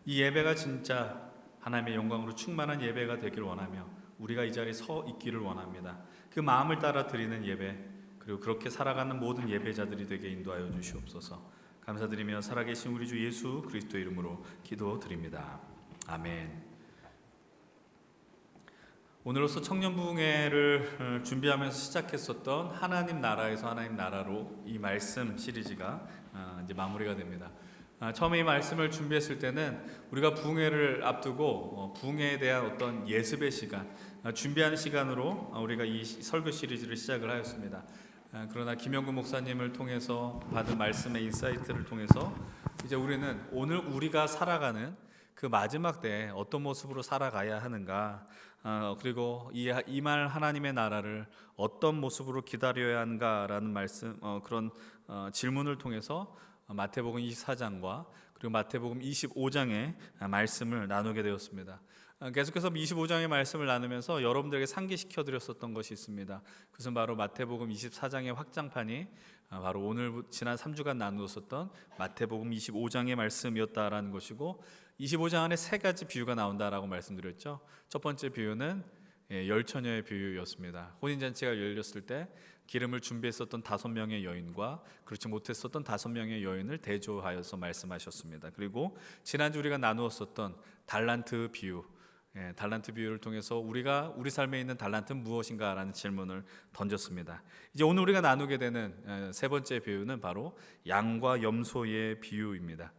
이 예배가 진짜 하나님의 영광으로 충만한 예배가 되기를 원하며 우리가 이 자리에 서 있기를 원합니다. 그 마음을 따라 드리는 예배 그리고 그렇게 살아가는 모든 예배자들이 되게 인도하여 주시옵소서. 감사드리며 살아계신 우리 주 예수 그리스도 이름으로 기도드립니다. 아멘. 오늘로써 청년부흥회를 준비하면서 시작했었던 하나님 나라에서 하나님 나라로 이 말씀 시리즈가 이제 마무리가 됩니다. 처음에 이 말씀을 준비했을 때는 우리가 부흥회를 앞두고 부흥회에 대한 어떤 예습의 시간, 준비하는 시간으로 우리가 이 설교 시리즈를 시작을 하였습니다. 그러나 김영구 목사님을 통해서 받은 말씀의 인사이트를 통해서 이제 우리는 오늘 우리가 살아가는 그 마지막 때에 어떤 모습으로 살아가야 하는가, 그리고 이 말 하나님의 나라를 어떤 모습으로 기다려야 하는가라는 말씀, 그런 질문을 통해서 마태복음 24장과 그리고 마태복음 25장의 말씀을 나누게 되었습니다. 계속해서 25장의 말씀을 나누면서 여러분들에게 상기시켜 드렸었던 것이 있습니다. 그것은 바로 마태복음 24장의 확장판이 바로 오늘 지난 3주간 나누었었던 마태복음 25장의 말씀이었다라는 것이고, 25장 안에 세 가지 비유가 나온다라고 말씀드렸죠. 첫 번째 비유는 열처녀의 비유였습니다. 혼인잔치가 열렸을 때 기름을 준비했었던 5명의 여인과 그렇지 못했었던 5명의 여인을 대조하여서 말씀하셨습니다. 그리고 지난주 우리가 나누었었던 달란트 비유, 달란트 비유를 통해서 우리가 우리 삶에 있는 달란트는 무엇인가라는 질문을 던졌습니다. 이제 오늘 우리가 나누게 되는 세 번째 비유는 바로 양과 염소의 비유입니다.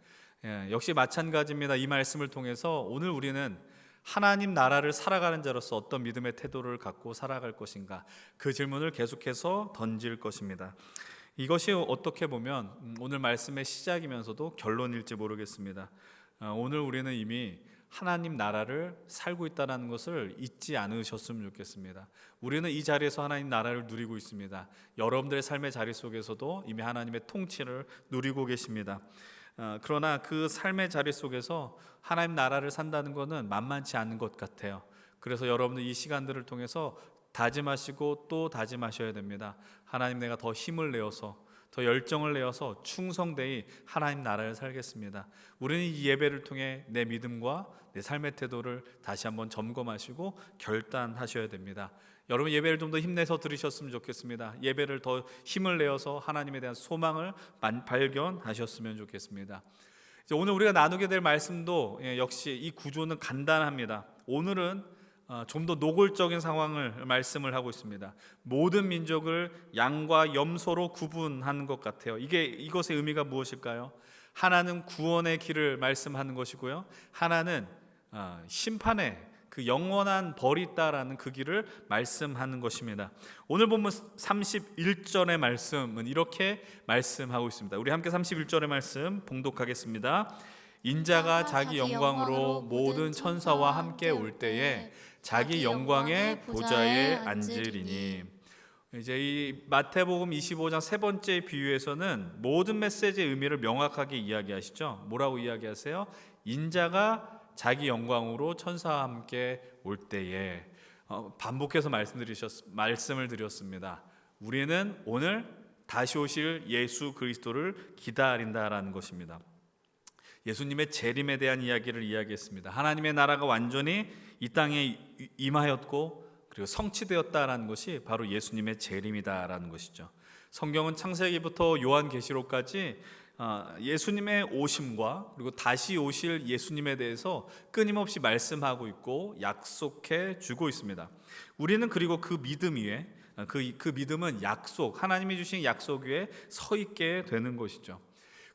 역시 마찬가지입니다. 이 말씀을 통해서 오늘 우리는 하나님 나라를 살아가는 자로서 어떤 믿음의 태도를 갖고 살아갈 것인가, 그 질문을 계속해서 던질 것입니다. 이것이 어떻게 보면 오늘 말씀의 시작이면서도 결론일지 모르겠습니다. 오늘 우리는 이미 하나님 나라를 살고 있다는 것을 잊지 않으셨으면 좋겠습니다. 우리는 이 자리에서 하나님 나라를 누리고 있습니다. 여러분들의 삶의 자리 속에서도 이미 하나님의 통치를 누리고 계십니다. 그러나 그 삶의 자리 속에서 하나님 나라를 산다는 것은 만만치 않은 것 같아요. 그래서 여러분들 이 시간들을 통해서 다짐하시고 또 다짐하셔야 됩니다. 하나님, 내가 더 힘을 내어서, 더 열정을 내어서 충성되이 하나님 나라를 살겠습니다. 우리는 이 예배를 통해 내 믿음과 내 삶의 태도를 다시 한번 점검하시고 결단하셔야 됩니다. 여러분, 예배를 좀 더 힘내서 들으셨으면 좋겠습니다. 예배를 더 힘을 내어서 하나님에 대한 소망을 발견하셨으면 좋겠습니다. 이제 오늘 우리가 나누게 될 말씀도 역시 이 구조는 간단합니다. 오늘은 좀 더 노골적인 상황을 말씀을 하고 있습니다. 모든 민족을 양과 염소로 구분하는 것 같아요. 이것의 의미가 무엇일까요? 하나는 구원의 길을 말씀하는 것이고요, 하나는 심판의 그 영원한 벌이 있다라는 그 길을 말씀하는 것입니다. 오늘 본문 31절의 말씀은 이렇게 말씀하고 있습니다. 우리 함께 31절의 말씀 봉독하겠습니다. 인자가 자기 영광으로 모든 천사와 함께 올 때에 자기 영광의 보좌에 앉으리니. 이제 이 마태복음 25장 세 번째 비유에서는 모든 메시지의 의미를 명확하게 이야기하시죠. 뭐라고 이야기하세요? 인자가 자기 영광으로 천사와 함께 올 때에, 반복해서 말씀을 드렸습니다. 우리는 오늘 다시 오실 예수 그리스도를 기다린다라는 것입니다. 예수님의 재림에 대한 이야기를 이야기했습니다. 하나님의 나라가 완전히 이 땅에 임하였고 그리고 성취되었다라는 것이 바로 예수님의 재림이다라는 것이죠. 성경은 창세기부터 요한계시록까지 예수님의 오심과 그리고 다시 오실 예수님에 대해서 끊임없이 말씀하고 있고 약속해 주고 있습니다. 우리는 그리고 그 믿음 위에 그 믿음은 약속, 하나님이 주신 약속 위에 서 있게 되는 것이죠.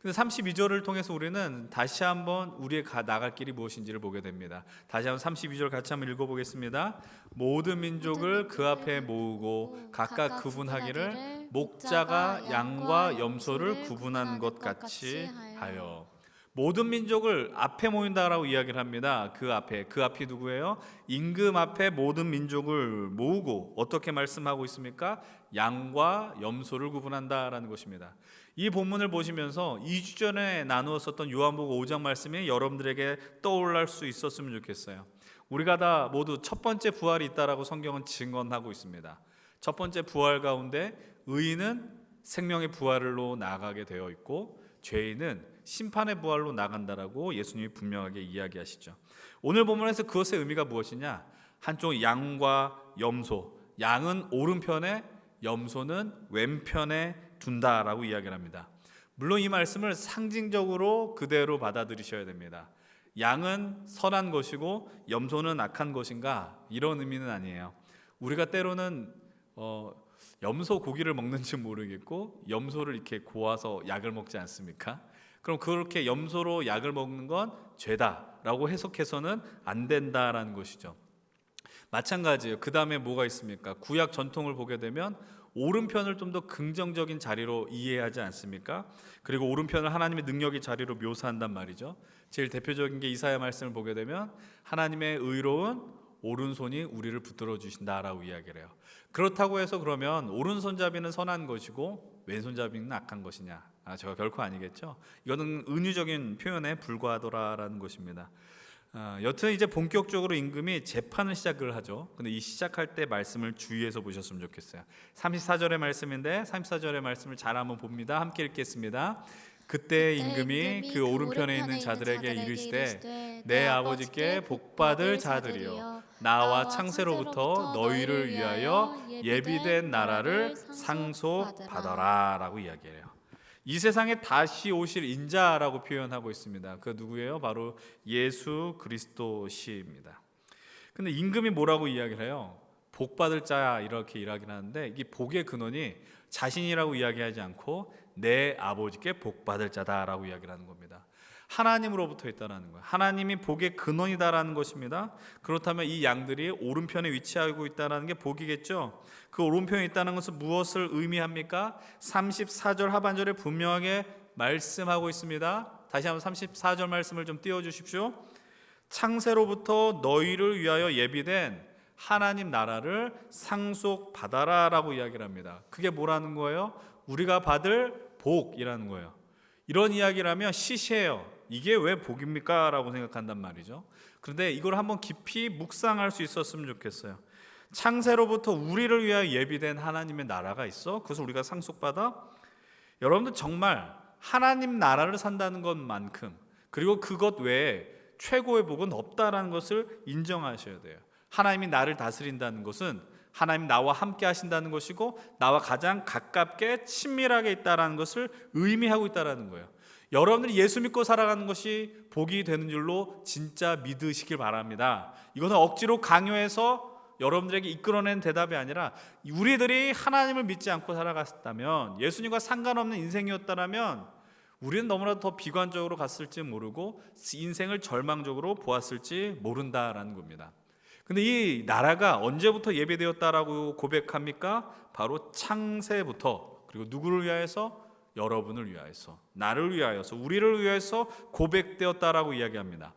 근데 32절을 통해서 우리는 다시 한번 우리의 나갈 길이 무엇인지를 보게 됩니다. 다시 한번 32절 같이 한번 읽어보겠습니다. 모든 민족을 그 앞에 모으고 각각 구분하기를 목자가 양과 염소를 구분한 것 같이 하여. 모든 민족을 앞에 모인다라고 이야기를 합니다. 그 앞이 누구예요? 임금 앞에 모든 민족을 모으고 어떻게 말씀하고 있습니까? 양과 염소를 구분한다라는 것입니다. 이 본문을 보시면서 2주 전에 나누었었던 요한복음 5장 말씀이 여러분들에게 떠올릴 수 있었으면 좋겠어요. 우리가 다 모두 첫 번째 부활이 있다라고 성경은 증언하고 있습니다. 첫 번째 부활 가운데 의인은 생명의 부활로 나아가게 되어 있고 죄인은 심판의 부활로 나간다라고 예수님이 분명하게 이야기하시죠. 오늘 본문에서 그것의 의미가 무엇이냐? 한쪽 양과 염소, 양은 오른편에, 염소는 왼편에 둔다라고 이야기를 합니다. 물론 이 말씀을 상징적으로 그대로 받아들이셔야 됩니다. 양은 선한 것이고 염소는 악한 것인가? 이런 의미는 아니에요. 우리가 때로는 염소 고기를 먹는지 모르겠고 염소를 이렇게 고아서 약을 먹지 않습니까? 그럼 그렇게 염소로 약을 먹는 건 죄다라고 해석해서는 안 된다라는 것이죠. 마찬가지예요. 그 다음에 뭐가 있습니까? 구약 전통을 보게 되면 오른편을 좀 더 긍정적인 자리로 이해하지 않습니까? 그리고 오른편을 하나님의 능력의 자리로 묘사한단 말이죠. 제일 대표적인 게 이사야 말씀을 보게 되면 하나님의 의로운 오른손이 우리를 붙들어 주신다라고 이야기를 해요. 그렇다고 해서 그러면 오른손잡이는 선한 것이고 왼손잡이는 악한 것이냐? 저가 결코 아니겠죠. 이거는 은유적인 표현에 불과하더라라는 것입니다. 여튼 이제 본격적으로 임금이 재판을 시작을 하죠. 근데 이 시작할 때 말씀을 주의해서 보셨으면 좋겠어요. 34절의 말씀인데 34절의 말씀을 잘 한번 봅니다. 함께 읽겠습니다. 그때 임금이 그 오른편에 있는 자들에게 이르시되 내 아버지께 복받을 자들이여 나와 창세로부터 너희를 위하여 예비된 나라를 상속받아라 라고 이야기해요. 이 세상에 다시 오실 인자라고 표현하고 있습니다. 그 누구예요? 바로 예수 그리스도시입니다. 근데 임금이 뭐라고 이야기를 해요? 복 받을 자야 이렇게 이야기를 하는데 이 복의 근원이 자신이라고 이야기하지 않고 내 아버지께 복 받을 자다라고 이야기를 하는 겁니다. 하나님으로부터 있다라는 거예요. 하나님이 복의 근원이다라는 것입니다. 그렇다면 이 양들이 오른편에 위치하고 있다는 게 복이겠죠. 그 오른편에 있다는 것은 무엇을 의미합니까? 34절 하반절에 분명하게 말씀하고 있습니다. 다시 한번 34절 말씀을 좀 띄워주십시오. 창세로부터 너희를 위하여 예비된 하나님 나라를 상속받아라 라고 이야기를 합니다. 그게 뭐라는 거예요? 우리가 받을 복이라는 거예요. 이런 이야기를 하면 시시해요. 이게 왜 복입니까? 라고 생각한단 말이죠. 그런데 이걸 한번 깊이 묵상할 수 있었으면 좋겠어요. 창세로부터 우리를 위하여 예비된 하나님의 나라가 있어? 그래서 우리가 상속받아? 여러분들 정말 하나님 나라를 산다는 것만큼 그리고 그것 외에 최고의 복은 없다라는 것을 인정하셔야 돼요. 하나님이 나를 다스린다는 것은 하나님 나와 함께 하신다는 것이고 나와 가장 가깝게 친밀하게 있다는 것을 의미하고 있다는 거예요. 여러분들이 예수 믿고 살아가는 것이 복이 되는 줄로 진짜 믿으시길 바랍니다. 이것은 억지로 강요해서 여러분들에게 이끌어낸 대답이 아니라 우리들이 하나님을 믿지 않고 살아갔다면 예수님과 상관없는 인생이었다면 우리는 너무나도 더 비관적으로 갔을지 모르고 인생을 절망적으로 보았을지 모른다라는 겁니다. 근데 이 나라가 언제부터 예배되었다라고 고백합니까? 바로 창세부터. 그리고 누구를 위하여서? 여러분을 위하여서, 나를 위하여서, 우리를 위하여서 고백되었다라고 이야기합니다.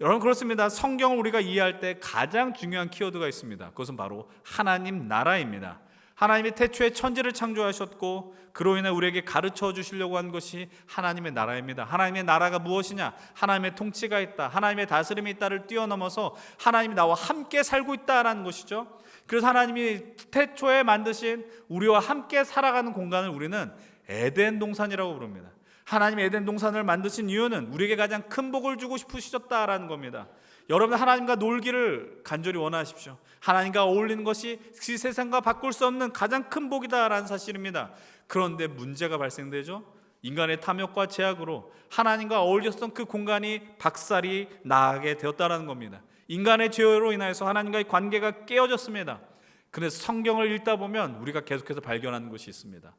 여러분 그렇습니다. 성경을 우리가 이해할 때 가장 중요한 키워드가 있습니다. 그것은 바로 하나님 나라입니다. 하나님이 태초에 천지를 창조하셨고 그로 인해 우리에게 가르쳐 주시려고 한 것이 하나님의 나라입니다. 하나님의 나라가 무엇이냐? 하나님의 통치가 있다, 하나님의 다스림이 있다를 뛰어넘어서 하나님이 나와 함께 살고 있다라는 것이죠. 그래서 하나님이 태초에 만드신 우리와 함께 살아가는 공간을 우리는 에덴 동산이라고 부릅니다. 하나님이 에덴 동산을 만드신 이유는 우리에게 가장 큰 복을 주고 싶으셨다라는 겁니다. 여러분 하나님과 놀기를 간절히 원하십시오. 하나님과 어울리는 것이 이 세상과 바꿀 수 없는 가장 큰 복이다라는 사실입니다. 그런데 문제가 발생되죠. 인간의 탐욕과 제약으로 하나님과 어울렸던 그 공간이 박살이 나게 되었다라는 겁니다. 인간의 죄로 인하여서 하나님과의 관계가 깨어졌습니다. 그래서 성경을 읽다 보면 우리가 계속해서 발견하는 것이 있습니다.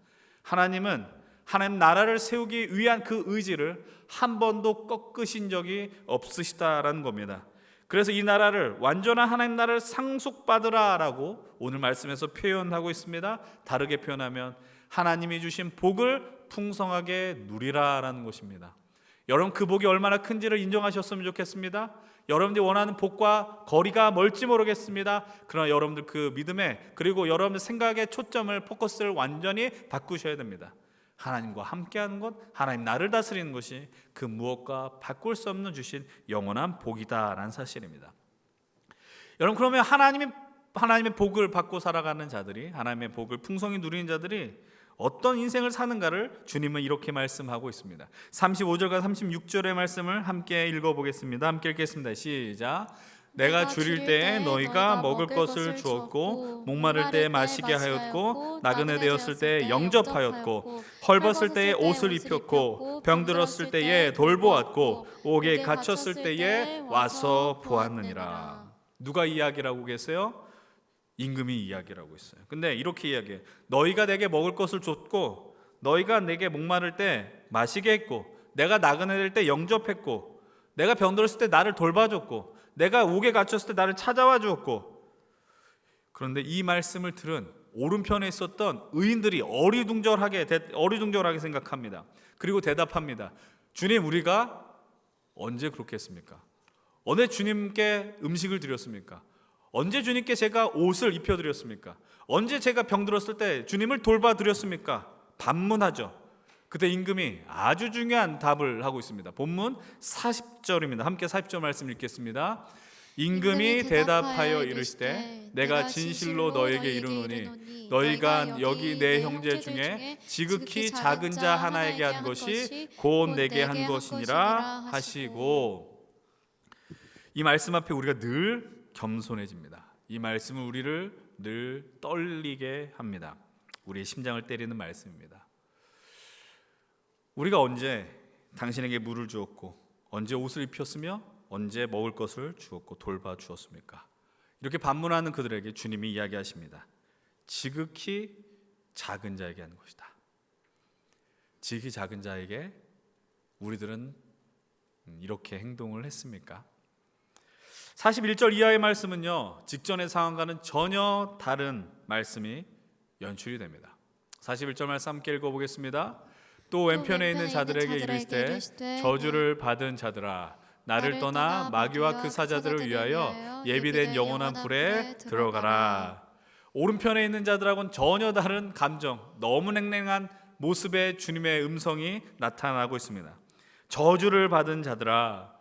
하나님은 하나님 나라를 세우기 위한 그 의지를 한 번도 꺾으신 적이 없으시다라는 겁니다. 그래서 이 나라를 완전한 하나님 나라를 상속받으라라고 오늘 말씀에서 표현하고 있습니다. 다르게 표현하면 하나님이 주신 복을 풍성하게 누리라라는 것입니다. 여러분 그 복이 얼마나 큰지를 인정하셨으면 좋겠습니다. 여러분들이 원하는 복과 거리가 멀지 모르겠습니다. 그러나 여러분들 그 믿음에 그리고 여러분들 생각의 초점을 포커스를 완전히 바꾸셔야 됩니다. 하나님과 함께하는 것, 하나님 나를 다스리는 것이 그 무엇과 바꿀 수 없는 주신 영원한 복이다라는 사실입니다. 여러분 그러면 하나님의 복을 받고 살아가는 자들이, 하나님의 복을 풍성히 누리는 자들이 어떤 인생을 사는가를 주님은 이렇게 말씀하고 있습니다. 35절과 36절의 말씀을 함께 읽어보겠습니다. 함께 읽겠습니다. 시작. 내가 줄일 때에 너희가 먹을 것을 주었고 목마를 때에 마시게 하였고 나그네 되었을 때에 영접하였고 헐벗을 때에 옷을 입혔고 병들었을 때에 돌보았고 옥에 갇혔을 때에 와서 보았느니라. 누가 이야기를 하고 계세요? 임금이 이야기를 하고 있어요. 근데 이렇게 이야기해요. 너희가 내게 먹을 것을 줬고 너희가 내게 목마를 때 마시게 했고 내가 나그네 될 때 영접했고 내가 병들었을 때 나를 돌봐줬고 내가 옥에 갇혔을 때 나를 찾아와 주었고. 그런데 이 말씀을 들은 오른편에 있었던 의인들이 어리둥절하게 생각합니다. 그리고 대답합니다. 주님 우리가 언제 그렇게 했습니까? 언제 주님께 음식을 드렸습니까? 언제 주님께 제가 옷을 입혀드렸습니까? 언제 제가 병들었을 때 주님을 돌봐드렸습니까? 반문하죠. 그때 임금이 아주 중요한 답을 하고 있습니다. 본문 40절입니다. 함께 40절 말씀 읽겠습니다. 임금이 대답하여 이르시되 내가 진실로 너에게 이르노니 너희가 여기 내 형제 중에 지극히 작은 자 하나에게 한 것이 곧 내게 한 것이니라 하시고. 이 말씀 앞에 우리가 늘 겸손해집니다. 이 말씀은 우리를 늘 떨리게 합니다. 우리의 심장을 때리는 말씀입니다. 우리가 언제 당신에게 물을 주었고 언제 옷을 입혔으며 언제 먹을 것을 주었고 돌봐 주었습니까? 이렇게 반문하는 그들에게 주님이 이야기하십니다. 지극히 작은 자에게 하는 것이다. 지극히 작은 자에게 우리들은 이렇게 행동을 했습니까? 41절 이하의 말씀은요, 직전의 상황과는 전혀 다른 말씀이 연출이 됩니다. 41절 말씀 함께 읽어보겠습니다. 또 왼편에 있는 자들에게 이르시되 저주를 받은 자들아, 나를 떠나 마귀와 그 사자들을 위하여 예비된 영원한 불에 들어가라. 오른편에 있는 자들하고는 전혀 다른 감정, 너무 냉랭한 모습의 주님의 음성이 나타나고 있습니다. 저주를 받은 자들아,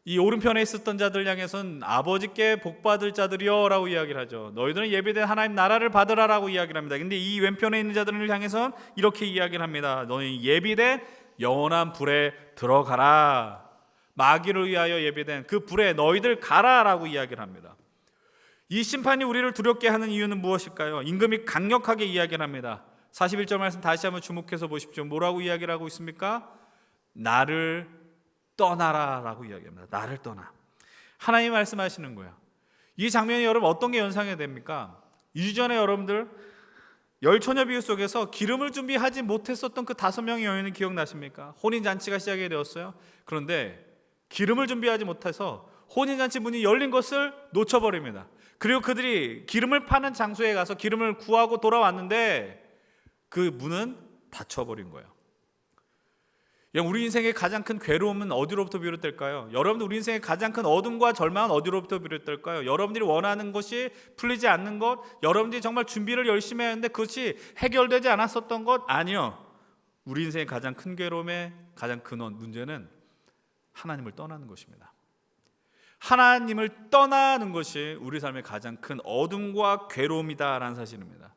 이 오른편에 있었던 자들 향해서는 아버지께 복받을 자들이여 라고 이야기를 하죠. 너희들은 예비된 하나님 나라를 받으라 라고 이야기를 합니다. 근데 이 왼편에 있는 자들을 향해서는 이렇게 이야기를 합니다. 너희 예비된 영원한 불에 들어가라. 마귀를 위하여 예비된 그 불에 너희들 가라 라고 이야기를 합니다. 이 심판이 우리를 두렵게 하는 이유는 무엇일까요? 임금이 강력하게 이야기를 합니다. 41절 말씀 다시 한번 주목해서 보십시오. 뭐라고 이야기를 하고 있습니까? 나를 떠나라 라고 이야기합니다. 나를 떠나. 하나님이 말씀하시는 거예요. 이 장면이 여러분 어떤 게 연상이 됩니까? 2주 전에 여러분들 열처녀 비유 속에서 기름을 준비하지 못했었던 그 5명의 여인은 기억나십니까? 혼인잔치가 시작이 되었어요. 그런데 기름을 준비하지 못해서 혼인잔치 문이 열린 것을 놓쳐버립니다. 그리고 그들이 기름을 파는 장소에 가서 기름을 구하고 돌아왔는데 그 문은 닫혀버린 거예요. 우리 인생의 가장 큰 괴로움은 어디로부터 비롯될까요? 여러분들 우리 인생의 가장 큰 어둠과 절망은 어디로부터 비롯될까요? 여러분들이 원하는 것이 풀리지 않는 것, 여러분들이 정말 준비를 열심히 했는데 그것이 해결되지 않았었던 것, 아니요. 우리 인생의 가장 큰 괴로움의 가장 큰 문제는 하나님을 떠나는 것입니다. 하나님을 떠나는 것이 우리 삶의 가장 큰 어둠과 괴로움이다라는 사실입니다.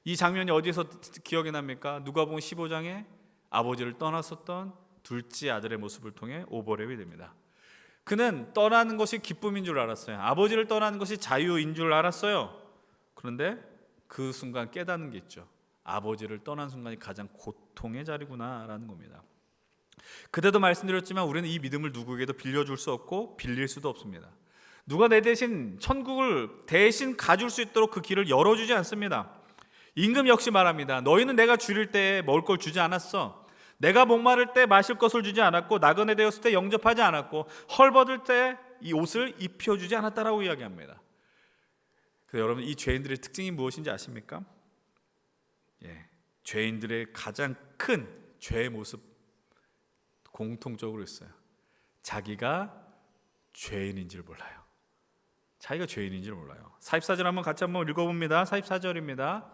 이 장면이 어디서 기억이 납니까? 누가복음 15장에 아버지를 떠났었던 둘째 아들의 모습을 통해 오버랩이 됩니다. 그는 떠나는 것이 기쁨인 줄 알았어요. 아버지를 떠나는 것이 자유인 줄 알았어요. 그런데 그 순간 깨닫는 게 있죠. 아버지를 떠난 순간이 가장 고통의 자리구나라는 겁니다. 그때도 말씀드렸지만 우리는 이 믿음을 누구에게도 빌려줄 수 없고 빌릴 수도 없습니다. 누가 내 대신 천국을 대신 가줄 수 있도록 그 길을 열어주지 않습니다. 임금 역시 말합니다. 너희는 내가 줄일 때 먹을 걸 주지 않았어. 내가 목마를 때 마실 것을 주지 않았고 나그네 되었을 때 영접하지 않았고 헐벗을 때 이 옷을 입혀주지 않았다라고 이야기합니다. 그래서 여러분 이 죄인들의 특징이 무엇인지 아십니까? 죄인들의 가장 큰 죄의 모습 공통적으로 있어요. 자기가 죄인인지를 몰라요. 자기가 죄인인지를 몰라요. 44절 한번 같이 한번 읽어봅니다. 44절입니다.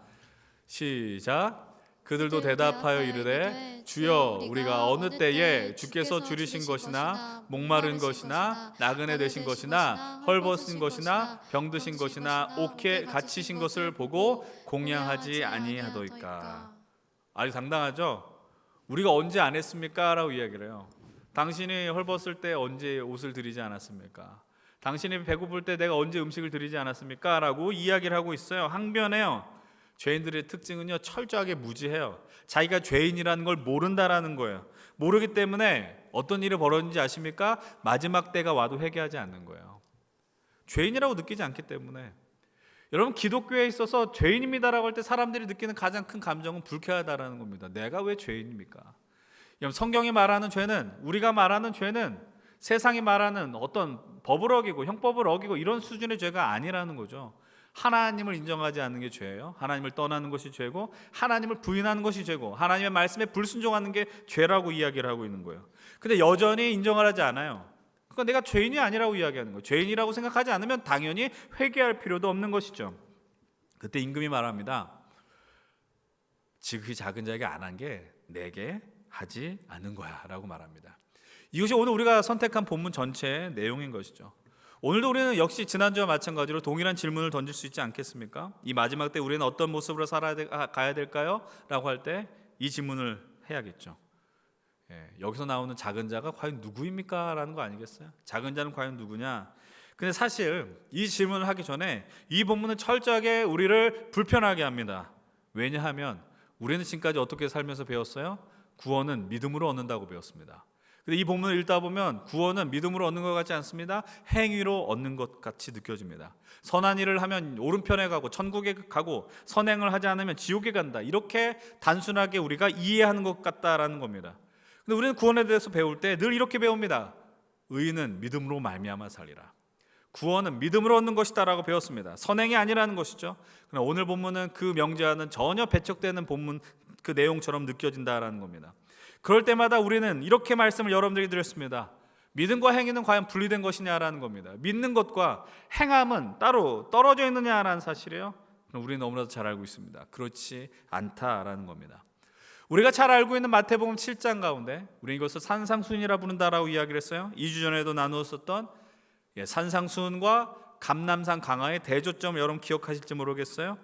시작. 그들도 대답하여 이르되 주여 우리가 어느 때에 주께서 줄이신 것이나 목마른 것이나 나그네 되신 것이나 헐벗은 것이나 병드신 것이나 옥에 갇히신 것을 보고 공양하지 아니하더이까. 아주 당당하죠? 우리가 언제 안 했습니까? 라고 이야기를 해요. 당신이 헐벗을 때 언제 옷을 드리지 않았습니까? 당신이 배고플 때 내가 언제 음식을 드리지 않았습니까? 라고 이야기를 하고 있어요. 항변해요. 죄인들의 특징은요, 철저하게 무지해요. 자기가 죄인이라는 걸 모른다라는 거예요. 모르기 때문에 어떤 일이 벌어진지 아십니까? 마지막 때가 와도 회개하지 않는 거예요. 죄인이라고 느끼지 않기 때문에. 여러분 기독교에 있어서 죄인입니다라고 할 때 사람들이 느끼는 가장 큰 감정은 불쾌하다라는 겁니다. 내가 왜 죄인입니까? 여러분 성경이 말하는 죄는, 우리가 말하는 죄는 세상이 말하는 어떤 법을 어기고 형법을 어기고 이런 수준의 죄가 아니라는 거죠. 하나님을 인정하지 않는 게 죄예요. 하나님을 떠나는 것이 죄고 하나님을 부인하는 것이 죄고 하나님의 말씀에 불순종하는 게 죄라고 이야기를 하고 있는 거예요. 근데 여전히 인정을 하지 않아요. 그러니까 내가 죄인이 아니라고 이야기하는 거예요. 죄인이라고 생각하지 않으면 당연히 회개할 필요도 없는 것이죠. 그때 임금이 말합니다. 지극히 작은 자에게 안 한 게 내게 하지 않은 거야 라고 말합니다. 이것이 오늘 우리가 선택한 본문 전체의 내용인 것이죠. 오늘도 우리는 역시 지난주와 마찬가지로 동일한 질문을 던질 수 있지 않겠습니까? 이 마지막 때 우리는 어떤 모습으로 살아가야 될까요? 라고 할 때 이 질문을 해야겠죠. 여기서 나오는 작은 자가 과연 누구입니까? 라는 거 아니겠어요? 작은 자는 과연 누구냐? 근데 사실 이 질문을 하기 전에 이 본문은 철저하게 우리를 불편하게 합니다. 왜냐하면 우리는 지금까지 어떻게 살면서 배웠어요? 구원은 믿음으로 얻는다고 배웠습니다. 근데 이 본문을 읽다 보면 구원은 믿음으로 얻는 것 같지 않습니다. 행위로 얻는 것 같이 느껴집니다. 선한 일을 하면 오른편에 가고 천국에 가고 선행을 하지 않으면 지옥에 간다. 이렇게 단순하게 우리가 이해하는 것 같다라는 겁니다. 근데 우리는 구원에 대해서 배울 때 늘 이렇게 배웁니다. 의인은 믿음으로 말미암아 살리라. 구원은 믿음으로 얻는 것이다라고 배웠습니다. 선행이 아니라는 것이죠. 그러나 오늘 본문은 그 명제와는 전혀 배척되는 본문 그 내용처럼 느껴진다라는 겁니다. 그럴 때마다 우리는 이렇게 말씀을 여러분들에게 드렸습니다. 믿음과 행위는 과연 분리된 것이냐라는 겁니다. 믿는 것과 행함은 따로 떨어져 있느냐라는 사실이에요. 우리는 너무나도 잘 알고 있습니다. 그렇지 않다라는 겁니다. 우리가 잘 알고 있는 마태복음 7장 가운데 우리는 이것을 산상수훈이라 부른다라고 이야기를 했어요. 2주 전에도 나누었었던 산상수훈과 감람산 강화의 대조점을 여러분 기억하실지 모르겠어요.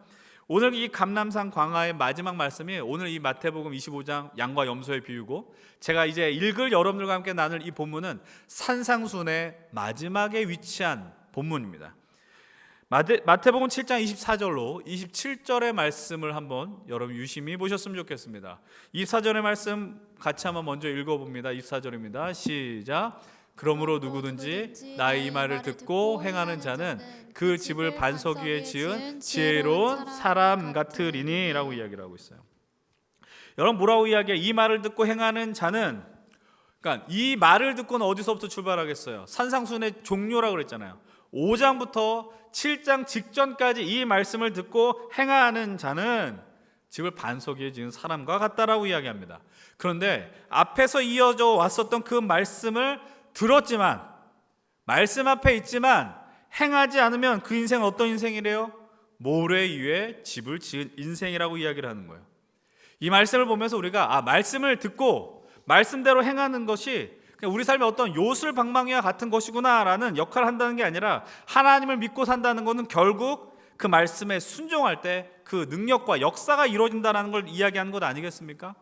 오늘 이 감람산 광화의 마지막 말씀이 오늘 이 마태복음 25장 양과 염소의 비유고, 제가 이제 읽을 여러분들과 함께 나눌 이 본문은 산상수훈의 마지막에 위치한 본문입니다. 마태복음 7장 24절로 27절의 말씀을 한번 여러분 유심히 보셨으면 좋겠습니다. 24절의 말씀 같이 한번 먼저 읽어봅니다. 24절입니다. 시작. 그러므로 누구든지 나의 이 말을 듣고 행하는 자는 그 집을 반석 위에 지은 지혜로운 사람 같으리니 라고 이야기를 하고 있어요. 여러분 뭐라고 이야기해요? 이 말을 듣고 행하는 자는, 그러니까 이 말을 듣고는 어디서부터 출발하겠어요? 산상수훈의 종료라고 그랬잖아요. 5장부터 7장 직전까지 이 말씀을 듣고 행하는 자는 집을 반석 위에 지은 사람과 같다라고 이야기합니다. 그런데 앞에서 이어져 왔었던 그 말씀을 들었지만, 말씀 앞에 있지만 행하지 않으면 그 인생은 어떤 인생이래요? 모래 위에 집을 지은 인생이라고 이야기를 하는 거예요. 이 말씀을 보면서 우리가 말씀을 듣고 말씀대로 행하는 것이 우리 삶의 어떤 요술방망이와 같은 것이구나라는 역할을 한다는 게 아니라, 하나님을 믿고 산다는 것은 결국 그 말씀에 순종할 때 그 능력과 역사가 이루어진다는 걸 이야기하는 것 아니겠습니까?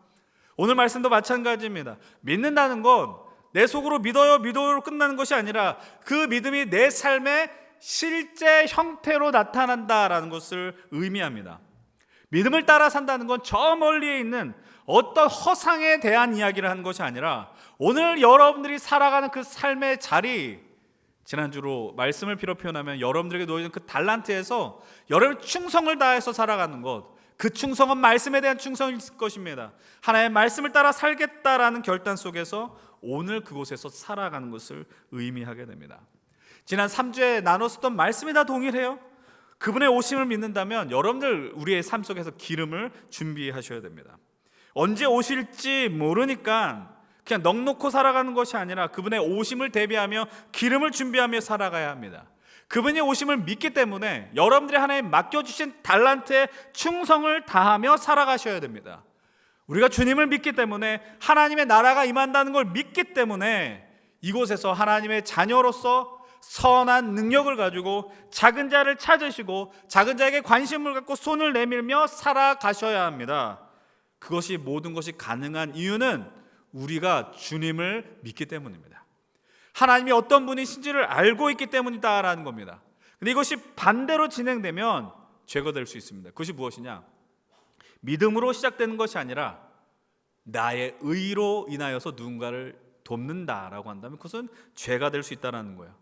오늘 말씀도 마찬가지입니다. 믿는다는 건 내 속으로 믿어요로 끝나는 것이 아니라 그 믿음이 내 삶의 실제 형태로 나타난다라는 것을 의미합니다. 믿음을 따라 산다는 건 저 멀리에 있는 어떤 허상에 대한 이야기를 하는 것이 아니라, 오늘 여러분들이 살아가는 그 삶의 자리, 지난주로 말씀을 빌어 표현하면 여러분들에게 놓여진 그 달란트에서 여러분 충성을 다해서 살아가는 것, 그 충성은 말씀에 대한 충성일 것입니다. 하나님의 말씀을 따라 살겠다라는 결단 속에서 오늘 그곳에서 살아가는 것을 의미하게 됩니다. 지난 3주에 나눴었던 말씀이 다 동일해요. 그분의 오심을 믿는다면 여러분들 우리의 삶 속에서 기름을 준비하셔야 됩니다. 언제 오실지 모르니까 그냥 넋놓고 살아가는 것이 아니라 그분의 오심을 대비하며 기름을 준비하며 살아가야 합니다. 그분의 오심을 믿기 때문에 여러분들이 하나님 맡겨주신 달란트에 충성을 다하며 살아가셔야 됩니다. 우리가 주님을 믿기 때문에, 하나님의 나라가 임한다는 걸 믿기 때문에 이곳에서 하나님의 자녀로서 선한 능력을 가지고 작은 자를 찾으시고 작은 자에게 관심을 갖고 손을 내밀며 살아가셔야 합니다. 그것이 모든 것이 가능한 이유는 우리가 주님을 믿기 때문입니다. 하나님이 어떤 분이신지를 알고 있기 때문이다라는 겁니다. 근데 이것이 반대로 진행되면 죄가 될 수 있습니다. 그것이 무엇이냐? 믿음으로 시작되는 것이 아니라 나의 의로 인하여서 누군가를 돕는다라고 한다면 그것은 죄가 될 수 있다는 거예요.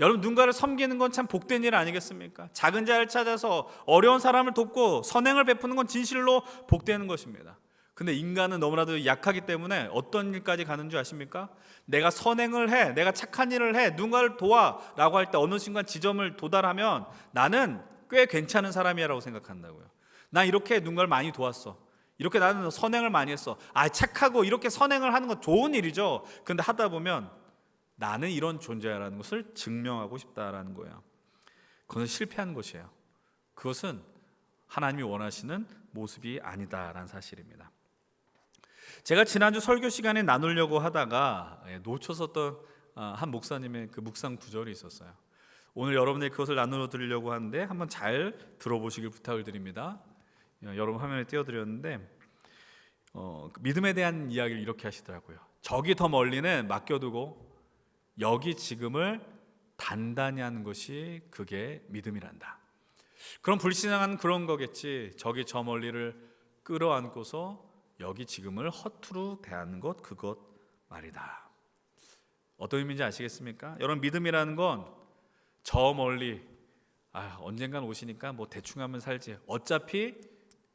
여러분, 누군가를 섬기는 건 참 복된 일 아니겠습니까? 작은 자를 찾아서 어려운 사람을 돕고 선행을 베푸는 건 진실로 복되는 것입니다. 근데 인간은 너무나도 약하기 때문에 어떤 일까지 가는 줄 아십니까? 내가 선행을 해, 내가 착한 일을 해, 누군가를 도와 라고 할 때 어느 순간 지점을 도달하면 나는 꽤 괜찮은 사람이라고 생각한다고요. 난 이렇게 누군가를 많이 도왔어, 이렇게 나는 선행을 많이 했어, 착하고 이렇게 선행을 하는 건 좋은 일이죠. 근데 하다 보면 나는 이런 존재야라는 것을 증명하고 싶다라는 거예요. 그것은 실패한 것이에요. 그것은 하나님이 원하시는 모습이 아니다라는 사실입니다. 제가 지난주 설교 시간에 나누려고 하다가 놓쳤었던 한 목사님의 그 묵상 구절이 있었어요. 오늘 여러분에게 그것을 나누어 드리려고 하는데 한번 잘 들어보시길 부탁을 드립니다. 여러분 화면에 띄워드렸는데 믿음에 대한 이야기를 이렇게 하시더라고요. 저기 더 멀리는 맡겨두고 여기 지금을 단단히 하는 것이 그게 믿음이란다. 그럼 불신앙한 그런 거겠지. 저기 저 멀리를 끌어안고서 여기 지금을 허투루 대하는 것, 그것 말이다. 어떤 의미인지 아시겠습니까? 여러분, 믿음이라는 건 저 멀리 언젠간 오시니까 뭐 대충 하면 살지, 어차피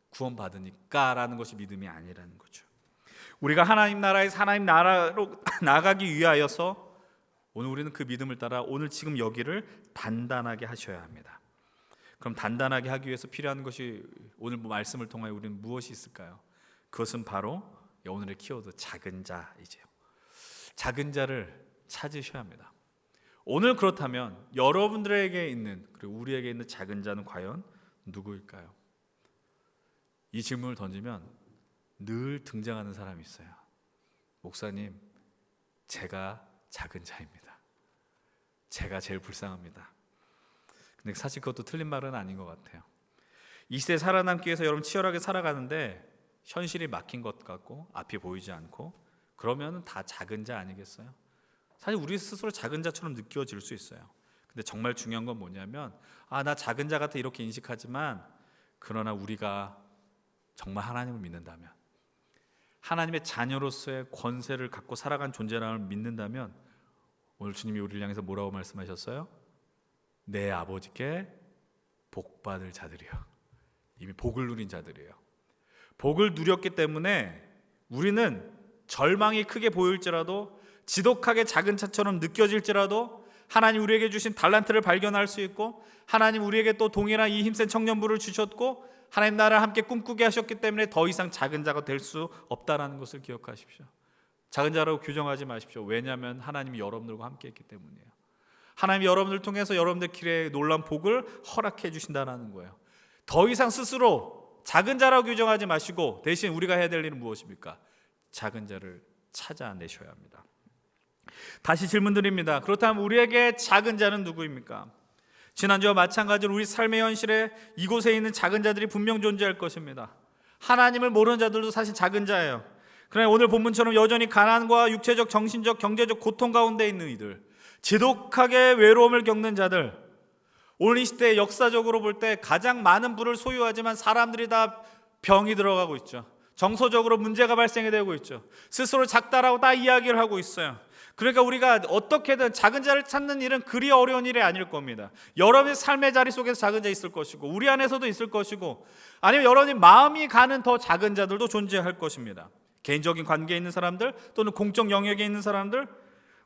구원받으니까라는 것이 믿음이 아니라는 거죠. 우리가 하나님 나라에서 하나님 나라로 나가기 위하여서 오늘 우리는 그 믿음을 따라 오늘 지금 여기를 단단하게 하셔야 합니다. 그럼 단단하게 하기 위해서 필요한 것이 오늘 말씀을 통하여 우리는 무엇이 있을까요? 그것은 바로 오늘의 키워드 작은 자이죠. 작은 자를 찾으셔야 합니다. 오늘 그렇다면 여러분들에게 있는, 그리고 우리에게 있는 작은 자는 과연 누구일까요? 이 질문을 던지면 늘 등장하는 사람이 있어요. 목사님, 제가 작은 자입니다. 제가 제일 불쌍합니다. 근데 사실 그것도 틀린 말은 아닌 것 같아요. 이 시대에 살아남기 위해서 여러분 치열하게 살아가는데 현실이 막힌 것 같고 앞이 보이지 않고, 그러면 다 작은 자 아니겠어요? 사실 우리 스스로 작은 자처럼 느껴질 수 있어요. 근데 정말 중요한 건 뭐냐면 나 작은 자 같아 이렇게 인식하지만, 그러나 우리가 정말 하나님을 믿는다면, 하나님의 자녀로서의 권세를 갖고 살아간 존재라는 걸 믿는다면, 오늘 주님이 우리를 향해서 뭐라고 말씀하셨어요? 내 아버지께 복받을 자들이요, 이미 복을 누린 자들이에요. 복을 누렸기 때문에 우리는 절망이 크게 보일지라도, 지독하게 작은 자처럼 느껴질지라도 하나님 우리에게 주신 달란트를 발견할 수 있고, 하나님 우리에게 또 동일한 이 힘센 청년부를 주셨고, 하나님 나라를 함께 꿈꾸게 하셨기 때문에 더 이상 작은 자가 될 수 없다라는 것을 기억하십시오. 작은 자라고 규정하지 마십시오. 왜냐하면 하나님이 여러분들과 함께 했기 때문이에요. 하나님이 여러분들 통해서 여러분들 길에 놀라운 복을 허락해 주신다는 거예요. 더 이상 스스로 작은 자라고 규정하지 마시고, 대신 우리가 해야 될 일은 무엇입니까? 작은 자를 찾아내셔야 합니다. 다시 질문 드립니다. 그렇다면 우리에게 작은 자는 누구입니까? 지난주와 마찬가지로 우리 삶의 현실에 이곳에 있는 작은 자들이 분명 존재할 것입니다. 하나님을 모르는 자들도 사실 작은 자예요. 그러나 오늘 본문처럼 여전히 가난과 육체적, 정신적, 경제적 고통 가운데 있는 이들, 지독하게 외로움을 겪는 자들, 오늘 이 시대에 역사적으로 볼 때 가장 많은 부를 소유하지만 사람들이 다 병이 들어가고 있죠. 정서적으로 문제가 발생이 되고 있죠. 스스로 작다라고 다 이야기를 하고 있어요. 그러니까 우리가 어떻게든 작은 자를 찾는 일은 그리 어려운 일이 아닐 겁니다. 여러분의 삶의 자리 속에서 작은 자 있을 것이고, 우리 안에서도 있을 것이고, 아니면 여러분이 마음이 가는 더 작은 자들도 존재할 것입니다. 개인적인 관계에 있는 사람들, 또는 공적 영역에 있는 사람들,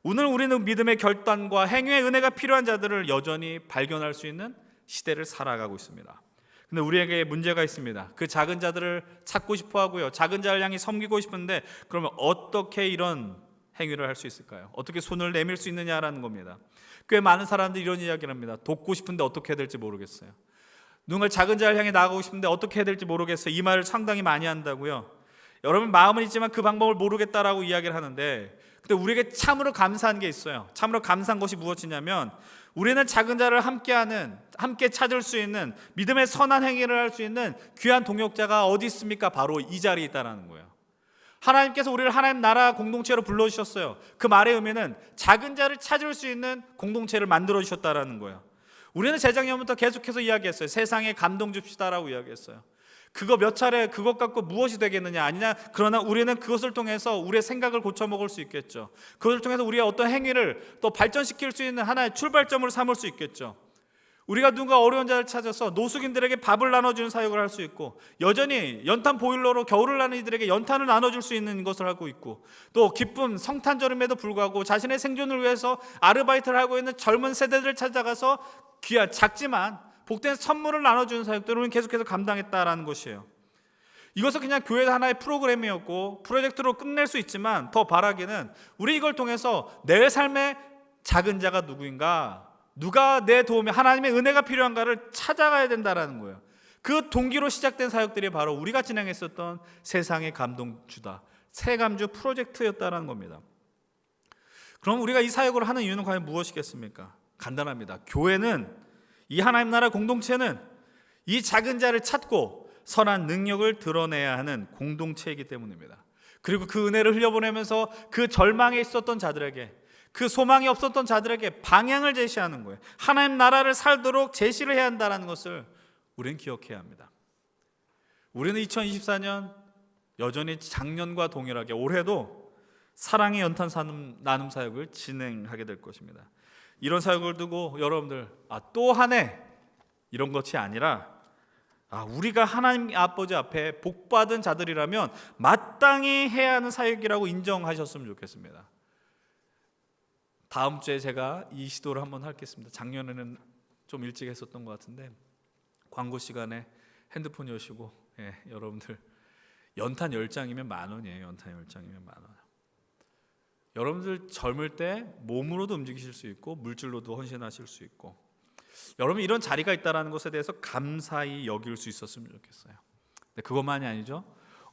오늘 우리는 믿음의 결단과 행위의 은혜가 필요한 자들을 여전히 발견할 수 있는 시대를 살아가고 있습니다. 근데 우리에게 문제가 있습니다. 그 작은 자들을 찾고 싶어 하고요, 작은 자를 향해 섬기고 싶은데, 그러면 어떻게 이런 행위를 할 수 있을까요? 어떻게 손을 내밀 수 있느냐라는 겁니다. 꽤 많은 사람들이 이런 이야기를 합니다. 돕고 싶은데 어떻게 해야 될지 모르겠어요. 누군가 작은 자를 향해 나아가고 싶은데 어떻게 해야 될지 모르겠어요. 이 말을 상당히 많이 한다고요. 여러분, 마음은 있지만 그 방법을 모르겠다라고 이야기를 하는데, 근데 우리에게 참으로 감사한 게 있어요. 참으로 감사한 것이 무엇이냐면, 우리는 작은 자를 함께하는, 함께 찾을 수 있는, 믿음의 선한 행위를 할 수 있는 귀한 동역자가 어디 있습니까? 바로 이 자리에 있다는 거예요. 하나님께서 우리를 하나님 나라 공동체로 불러주셨어요. 그 말의 의미는 작은 자를 찾을 수 있는 공동체를 만들어주셨다는 거예요. 우리는 재작년부터 계속해서 이야기했어요. 세상에 감동 줍시다라고 이야기했어요. 그거 몇 차례 그것 갖고 무엇이 되겠느냐 아니냐. 그러나 우리는 그것을 통해서 우리의 생각을 고쳐먹을 수 있겠죠. 그것을 통해서 우리의 어떤 행위를 또 발전시킬 수 있는 하나의 출발점으로 삼을 수 있겠죠. 우리가 누군가 어려운 자를 찾아서 노숙인들에게 밥을 나눠주는 사역을 할 수 있고, 여전히 연탄 보일러로 겨울을 나는 이들에게 연탄을 나눠줄 수 있는 것을 하고 있고, 또 기쁨 성탄절임에도 불구하고 자신의 생존을 위해서 아르바이트를 하고 있는 젊은 세대들을 찾아가서 귀한 작지만 복된 선물을 나눠주는 사역들을 우리는 계속해서 감당했다라는 것이에요. 이것은 그냥 교회 하나의 프로그램이었고 프로젝트로 끝낼 수 있지만, 더 바라기는 우리 이걸 통해서 내 삶의 작은 자가 누구인가, 누가 내 도움에 하나님의 은혜가 필요한가를 찾아가야 된다라는 거예요. 그 동기로 시작된 사역들이 바로 우리가 진행했었던 세상의 감동주다, 새감주 프로젝트였다라는 겁니다. 그럼 우리가 이 사역을 하는 이유는 과연 무엇이겠습니까? 간단합니다. 교회는, 이 하나님 나라 공동체는 이 작은 자를 찾고 선한 능력을 드러내야 하는 공동체이기 때문입니다. 그리고 그 은혜를 흘려보내면서 그 절망에 있었던 자들에게, 그 소망이 없었던 자들에게 방향을 제시하는 거예요. 하나님 나라를 살도록 제시를 해야 한다는 것을 우리는 기억해야 합니다. 우리는 2024년 여전히 작년과 동일하게 올해도 사랑의 연탄 나눔 사역을 진행하게 될 것입니다. 이런 사역을 두고 여러분들 또 한 해 이런 것이 아니라 우리가 하나님 아버지 앞에 복받은 자들이라면 마땅히 해야 하는 사역이라고 인정하셨으면 좋겠습니다. 다음 주에 제가 이 시도를 한번 하겠습니다. 작년에는 좀 일찍 했었던 것 같은데 광고 시간에 핸드폰 여시고 여러분들 연탄 10장이면 10,000원이에요. 연탄 10장이면 10,000원. 여러분들 젊을 때 몸으로도 움직이실 수 있고 물질로도 헌신하실 수 있고 여러분 이런 자리가 있다는 것에 대해서 감사히 여길 수 있었으면 좋겠어요. 근데 그것만이 아니죠.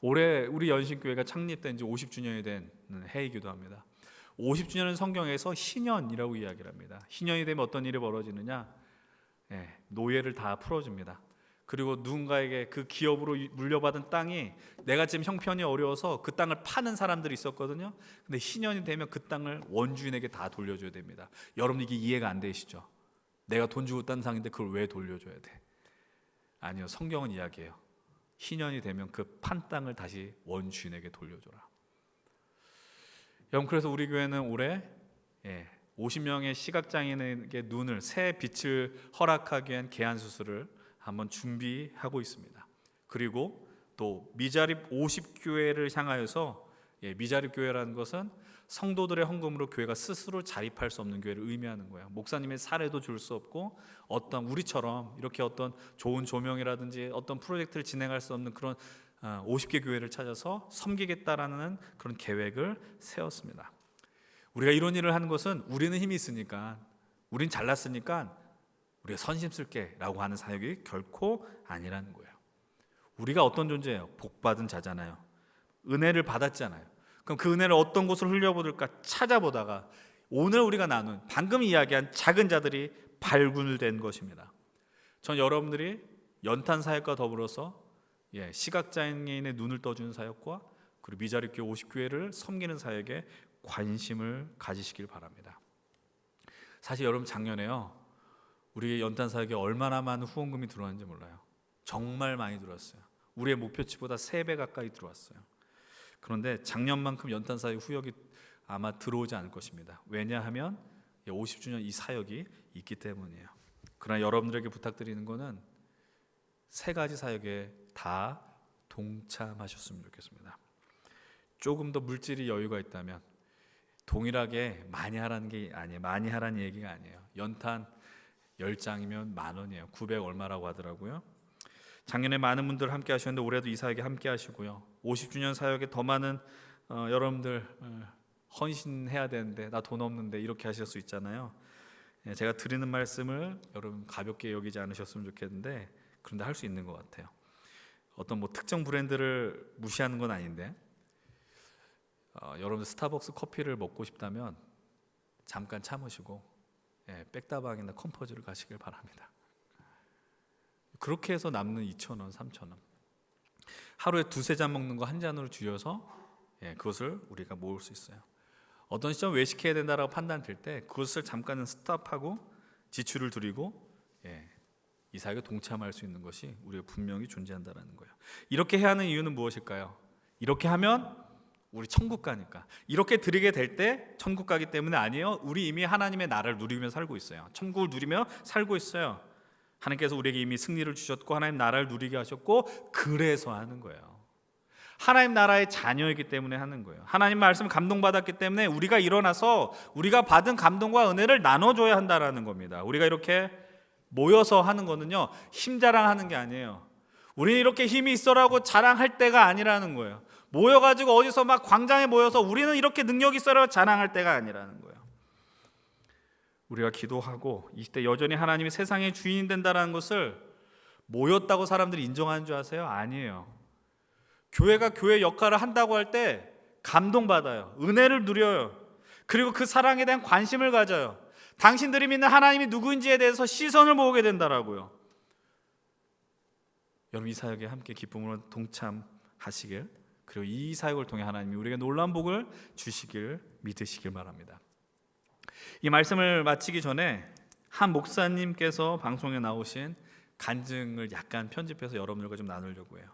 올해 우리 연신교회가 창립된 지 50주년이 된 해이기도 합니다. 50주년은 성경에서 희년이라고 이야기를 합니다. 희년이 되면 어떤 일이 벌어지느냐? 노예를 다 풀어줍니다. 그리고 누군가에게 그 기업으로 물려받은 땅이 내가 지금 형편이 어려워서 그 땅을 파는 사람들이 있었거든요. 근데 희년이 되면 그 땅을 원주인에게 다 돌려줘야 됩니다. 여러분 이게 이해가 안 되시죠? 내가 돈 주고 딴 상인데 그걸 왜 돌려줘야 돼? 아니요, 성경은 이야기해요. 희년이 되면 그 판 땅을 다시 원주인에게 돌려줘라. 여러분 그래서 우리 교회는 올해 50명의 시각장애인에게 눈을 새 빛을 허락하기 위한 개안 수술을 한번 준비하고 있습니다. 그리고 또 미자립 50교회를 향하여서 미자립 교회라는 것은 성도들의 헌금으로 교회가 스스로 자립할 수 없는 교회를 의미하는 거예요. 목사님의 사례도 줄 수 없고 어떤 우리처럼 이렇게 어떤 좋은 조명이라든지 어떤 프로젝트를 진행할 수 없는 그런 50개 교회를 찾아서 섬기겠다라는 그런 계획을 세웠습니다. 우리가 이런 일을 하는 것은 우리는 힘이 있으니까 우린 잘났으니까 우리가 선심쓸게 라고 하는 사역이 결코 아니라는 거예요. 우리가 어떤 존재예요? 복받은 자잖아요. 은혜를 받았잖아요. 그럼 그 은혜를 어떤 곳을 흘려보들까 찾아보다가 오늘 우리가 나눈 방금 이야기한 작은 자들이 발굴된 것입니다. 전 여러분들이 연탄 사역과 더불어서 시각장애인의 눈을 떠주는 사역과 그리고 미자립교회 50교회를 섬기는 사역에 관심을 가지시길 바랍니다. 사실 여러분 작년에요 우리 연탄 사역에 얼마나 많은 후원금이 들어왔는지 몰라요. 정말 많이 들어왔어요. 우리의 목표치보다 3배 가까이 들어왔어요. 그런데 작년만큼 연탄 사역 후역이 아마 들어오지 않을 것입니다. 왜냐하면 50주년 이 사역이 있기 때문이에요. 그러나 여러분들에게 부탁드리는 것은 3가지 사역에 다 동참하셨으면 좋겠습니다. 조금 더 물질이 여유가 있다면 동일하게 많이 하라는 게 아니에요. 많이 하라는 얘기가 아니에요. 연탄 10장이면 10,000원이에요. 900 얼마라고 하더라고요. 작년에 많은 분들 함께 하셨는데 올해도 이 사역에 함께 하시고요. 50주년 사역에 더 많은 여러분들 헌신해야 되는데 나 돈 없는데 이렇게 하실 수 있잖아요. 제가 드리는 말씀을 여러분 가볍게 여기지 않으셨으면 좋겠는데 그런데 할 수 있는 것 같아요. 어떤 특정 브랜드를 무시하는 건 아닌데 여러분들 스타벅스 커피를 먹고 싶다면 잠깐 참으시고 백다방이나 컴포즈를 가시길 바랍니다. 그렇게 해서 남는 2,000원, 3,000원 하루에 2-3잔 먹는 거 한 잔으로 줄여서 그것을 우리가 모을 수 있어요. 어떤 시점 외식해야 된다라고 판단될 때 그것을 잠깐은 스탑하고 지출을 줄이고 이 사역에 동참할 수 있는 것이 우리가 분명히 존재한다는 거예요. 이렇게 해야 하는 이유는 무엇일까요? 이렇게 하면 우리 천국 가니까. 이렇게 드리게 될 때 천국 가기 때문에 아니에요. 우리 이미 하나님의 나라를 누리며 살고 있어요. 천국을 누리며 살고 있어요. 하나님께서 우리에게 이미 승리를 주셨고 하나님 나라를 누리게 하셨고 그래서 하는 거예요. 하나님 나라의 자녀이기 때문에 하는 거예요. 하나님 말씀 감동받았기 때문에 우리가 일어나서 우리가 받은 감동과 은혜를 나눠줘야 한다는 겁니다. 우리가 이렇게 모여서 하는 거는요 힘 자랑하는 게 아니에요. 우리는 이렇게 힘이 있어라고 자랑할 때가 아니라는 거예요. 모여가지고 어디서 막 광장에 모여서 우리는 이렇게 능력이 있어라고 자랑할 때가 아니라는 거예요. 우리가 기도하고 이 시대 여전히 하나님이 세상의 주인이 된다는 것을 모였다고 사람들이 인정하는 줄 아세요? 아니에요. 교회가 교회 역할을 한다고 할 때 감동받아요. 은혜를 누려요. 그리고 그 사랑에 대한 관심을 가져요. 당신들이 믿는 하나님이 누구인지에 대해서 시선을 모으게 된다라고요. 여러분 이 사역에 함께 기쁨으로 동참하시길 그리고 이 사역을 통해 하나님이 우리에게 놀라운 복을 주시길 믿으시길 바랍니다. 이 말씀을 마치기 전에 한 목사님께서 방송에 나오신 간증을 약간 편집해서 여러분들과 좀 나누려고 해요.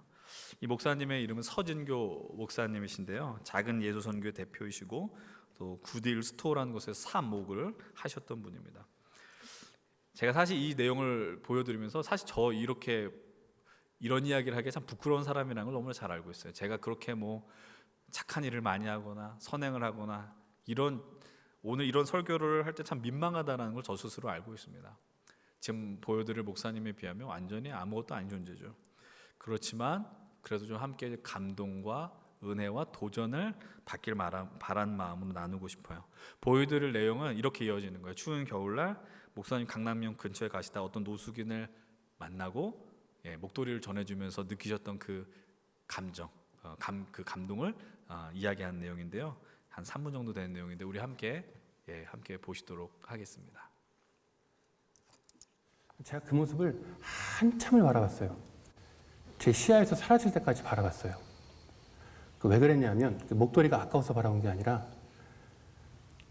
이 목사님의 이름은 서진교 목사님이신데요. 작은 예수선교 대표이시고 또 굿윌 스토어라는 곳에서 사목을 하셨던 분입니다. 제가 사실 이 내용을 보여드리면서 사실 저 이런 이야기를 하기에 참 부끄러운 사람이라는 걸 너무나 잘 알고 있어요. 제가 그렇게 뭐 착한 일을 많이 하거나 선행을 하거나 오늘 이런 설교를 할 때 참 민망하다는 걸 저 스스로 알고 있습니다. 지금 보여드릴 목사님에 비하면 완전히 아무것도 아닌 존재죠. 그렇지만 그래도 좀 함께 감동과 은혜와 도전을 받길 바란 마음으로 나누고 싶어요. 보여드릴 내용은 이렇게 이어지는 거예요. 추운 겨울날 목사님 강남역 근처에 가시다 어떤 노숙인을 만나고 목도리를 전해주면서 느끼셨던 그 감정, 그 감동을 이야기한 내용인데요. 한 3분 정도 되는 내용인데 우리 함께 보시도록 하겠습니다. 제가 그 모습을 한참을 바라봤어요. 제 시야에서 사라질 때까지 바라봤어요. 왜 그랬냐면 목도리가 아까워서 바라본 게 아니라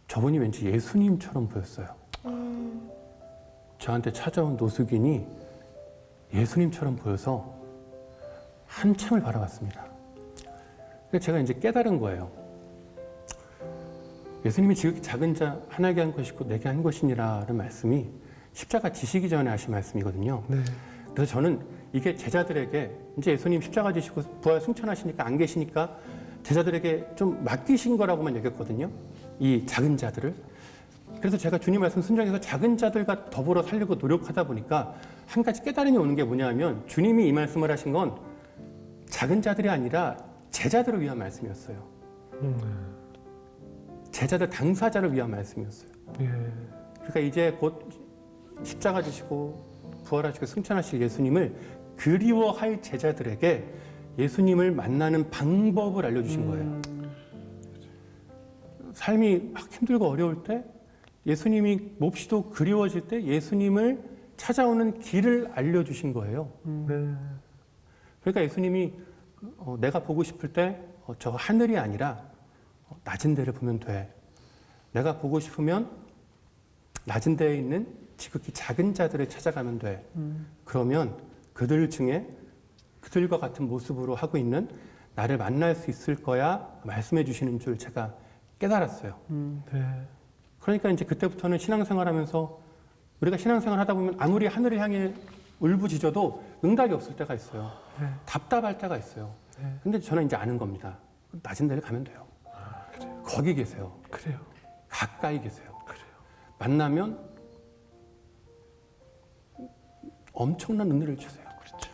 저분이 왠지 예수님처럼 보였어요. 저한테 찾아온 노숙인이 예수님처럼 보여서 한참을 바라봤습니다. 그래서 제가 이제 깨달은 거예요. 예수님이 지극히 작은 자 하나에게 한 것이고 내게 한 것이니라는 말씀이 십자가 지시기 전에 하신 말씀이거든요. 네. 그래서 저는 이게 제자들에게 이제 예수님 십자가 지시고 부활 승천하시니까 안 계시니까 제자들에게 좀 맡기신 거라고만 여겼거든요. 이 작은 자들을. 그래서 제가 주님 말씀 순종해서 작은 자들과 더불어 살려고 노력하다 보니까 한 가지 깨달음이 오는 게 뭐냐면 주님이 이 말씀을 하신 건 작은 자들이 아니라 제자들을 위한 말씀이었어요. 제자들 당사자를 위한 말씀이었어요. 그러니까 이제 곧 십자가 지시고 부활하시고 승천하실 예수님을 그리워할 제자들에게 예수님을 만나는 방법을 알려주신 거예요. 삶이 막 힘들고 어려울 때 예수님이 몹시도 그리워질 때 예수님을 찾아오는 길을 알려주신 거예요. 그러니까 예수님이 내가 보고 싶을 때 저 하늘이 아니라 낮은 데를 보면 돼. 내가 보고 싶으면 낮은 데에 있는 지극히 작은 자들을 찾아가면 돼. 그러면 그들 중에 그들과 같은 모습으로 하고 있는 나를 만날 수 있을 거야 말씀해 주시는 줄 제가 깨달았어요. 그러니까 이제 그때부터는 신앙생활하면서 우리가 신앙생활 하다 보면 아무리 하늘을 향해 울부짖어도 응답이 없을 때가 있어요. 답답할 때가 있어요. 근데 저는 이제 아는 겁니다. 낮은 데를 가면 돼요. 거기 계세요. 그래요. 가까이 계세요. 그래요. 만나면 엄청난 은혜를 주세요. 그렇죠.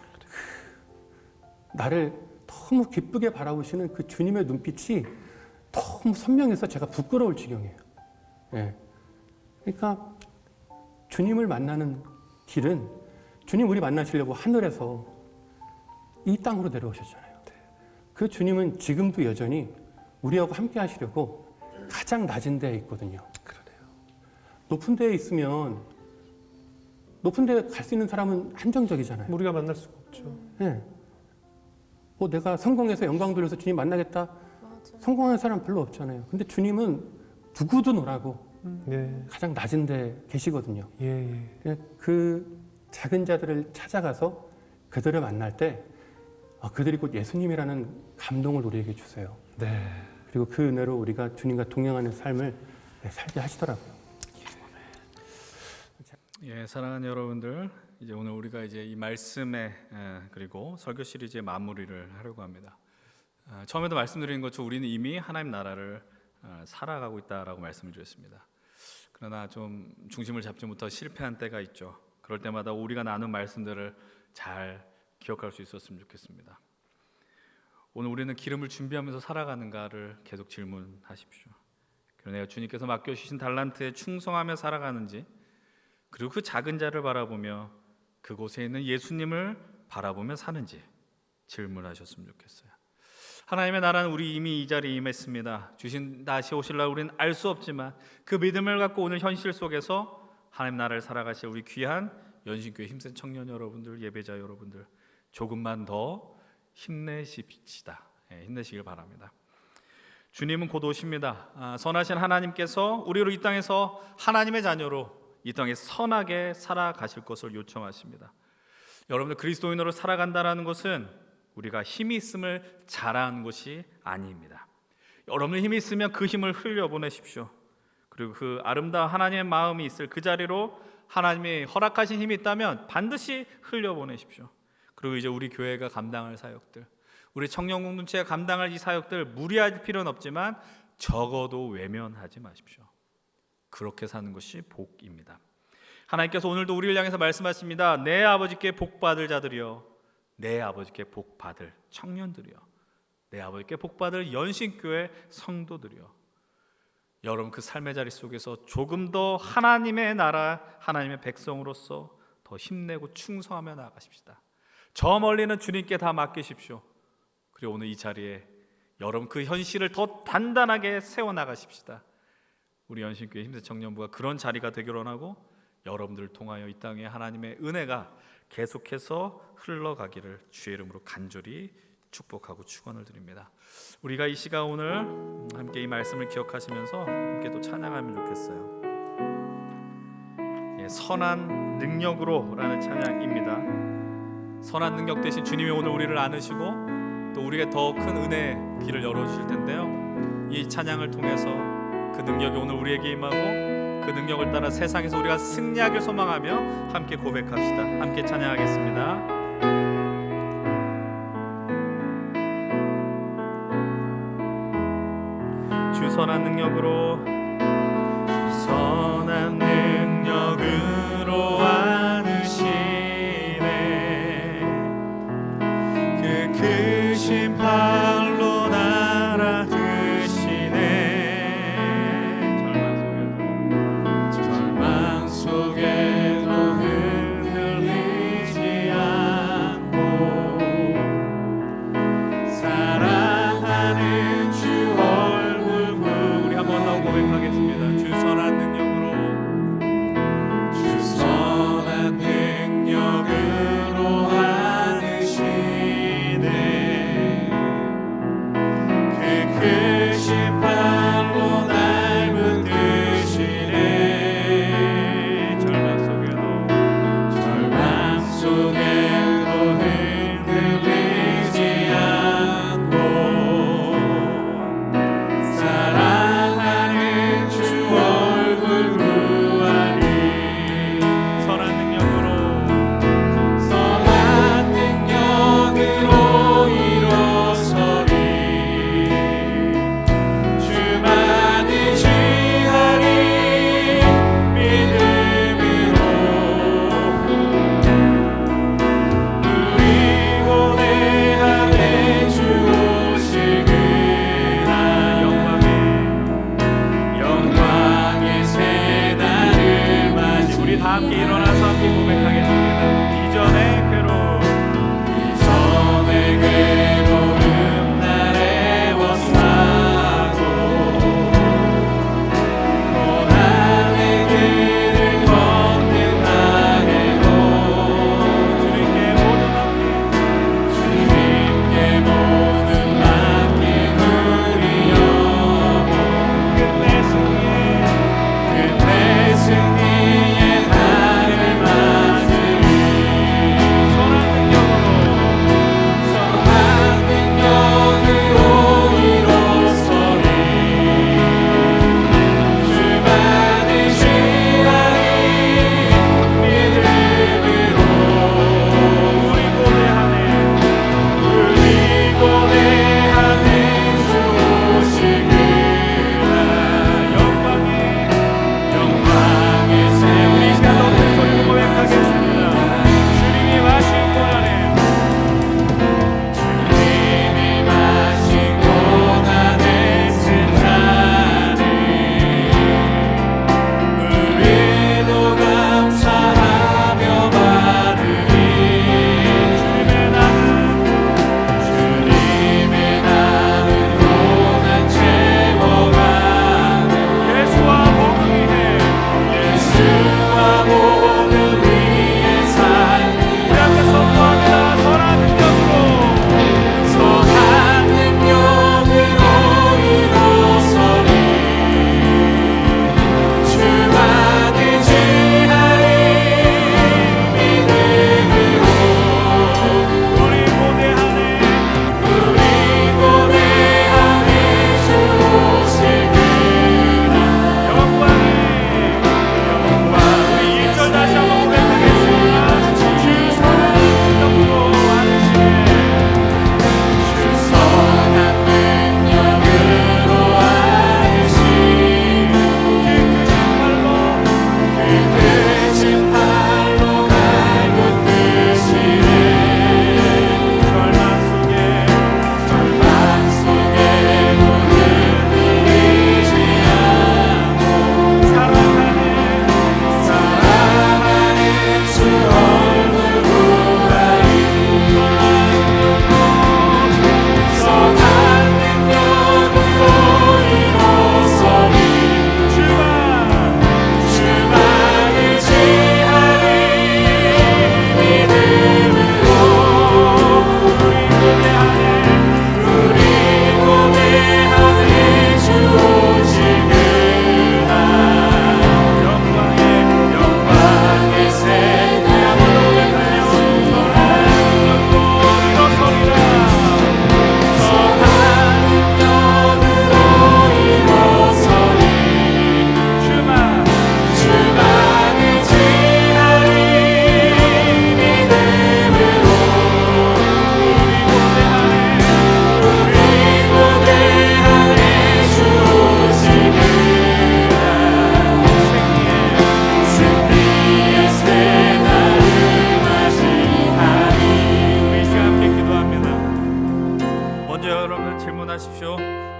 나를 너무 기쁘게 바라보시는 그 주님의 눈빛이 너무 선명해서 제가 부끄러울 지경이에요. 그러니까 주님을 만나는 길은 주님 우리 만나시려고 하늘에서 이 땅으로 내려오셨잖아요. 그 주님은 지금도 여전히 우리하고 함께 하시려고 가장 낮은 데에 있거든요. 그러네요. 높은 데에 있으면 높은 데 갈 수 있는 사람은 한정적이잖아요. 우리가 만날 수가 없죠. 내가 성공해서 영광 돌려서 주님 만나겠다. 성공하는 사람 별로 없잖아요. 근데 주님은 누구도 노라고 가장 낮은 데 계시거든요. 그 작은 자들을 찾아가서 그들을 만날 때 그들이 곧 예수님이라는 감동을 우리에게 주세요. 그리고 그 은혜로 우리가 주님과 동행하는 삶을 살게 하시더라고요. 사랑하는 여러분들, 이제 오늘 우리가 이제 이 말씀에 그리고 설교 시리즈의 마무리를 하려고 합니다. 처음에도 말씀드린 것처럼 우리는 이미 하나님 나라를 살아가고 있다라고 말씀을 드렸습니다. 그러나 좀 중심을 잡지 못하고 실패한 때가 있죠. 그럴 때마다 우리가 나눈 말씀들을 잘 기억할 수 있었으면 좋겠습니다. 오늘 우리는 기름을 준비하면서 살아가는가를 계속 질문하십시오. 그리고 내가 주님께서 맡겨주신 달란트에 충성하며 살아가는지, 그리고 그 작은 자를 바라보며 그곳에 있는 예수님을 바라보며 사는지 질문하셨으면 좋겠어요. 하나님의 나라는 우리 이미 이 자리에 임했습니다. 주신 다시 오실 날 우리는 알 수 없지만 그 믿음을 갖고 오늘 현실 속에서 하나님 나라를 살아가실 우리 귀한 연신교회 힘센 청년 여러분들, 예배자 여러분들, 조금만 더 힘내십시다. 힘내시길 바랍니다. 주님은 곧 오십니다. 선하신 하나님께서 우리로 이 땅에서 하나님의 자녀로 이 땅에 선하게 살아가실 것을 요청하십니다. 여러분들 그리스도인으로 살아간다라는 것은 우리가 힘이 있음을 자랑하는 것이 아닙니다. 여러분들 힘이 있으면 그 힘을 흘려보내십시오. 그리고 그 아름다운 하나님의 마음이 있을 그 자리로 하나님이 허락하신 힘이 있다면 반드시 흘려보내십시오. 그리고 이제 우리 교회가 감당할 사역들, 우리 청년 공동체가 감당할 이 사역들 무리할 필요는 없지만 적어도 외면하지 마십시오. 그렇게 사는 것이 복입니다. 하나님께서 오늘도 우리를 향해서 말씀하십니다. 내 아버지께 복받을 자들이여, 내 아버지께 복받을 청년들이여, 내 아버지께 복받을 연신교회 성도들이여. 여러분 그 삶의 자리 속에서 조금 더 하나님의 나라, 하나님의 백성으로서 더 힘내고 충성하며 나아가십시다. 저 멀리는 주님께 다 맡기십시오. 그리고 오늘 이 자리에 여러분 그 현실을 더 단단하게 세워나가십시다. 우리 연신교회 힘센 청년부가 그런 자리가 되기를 원하고 여러분들을 통하여 이 땅에 하나님의 은혜가 계속해서 흘러가기를 주의 이름으로 간절히 축복하고 축원을 드립니다. 우리가 이 시간 오늘 함께 이 말씀을 기억하시면서 함께 또 찬양하면 좋겠어요. 선한 능력으로라는 찬양입니다. 선한 능력 대신 주님이 오늘 우리를 안으시고 또 우리에게 더 큰 은혜의 길을 열어주실 텐데요. 이 찬양을 통해서 그 능력이 오늘 우리에게 임하고 그 능력을 따라 세상에서 우리가 승리하길 소망하며 함께 고백합시다. 함께 찬양하겠습니다. 주 선한 능력으로, 선한 능력으로 안으시네. 그 크신 팔로 날아 드시네. 절망 속에도 흔들리지 않고 사랑하는 주 얼굴 우리 한번 더 고백하겠습니다. 주 선한 능력으로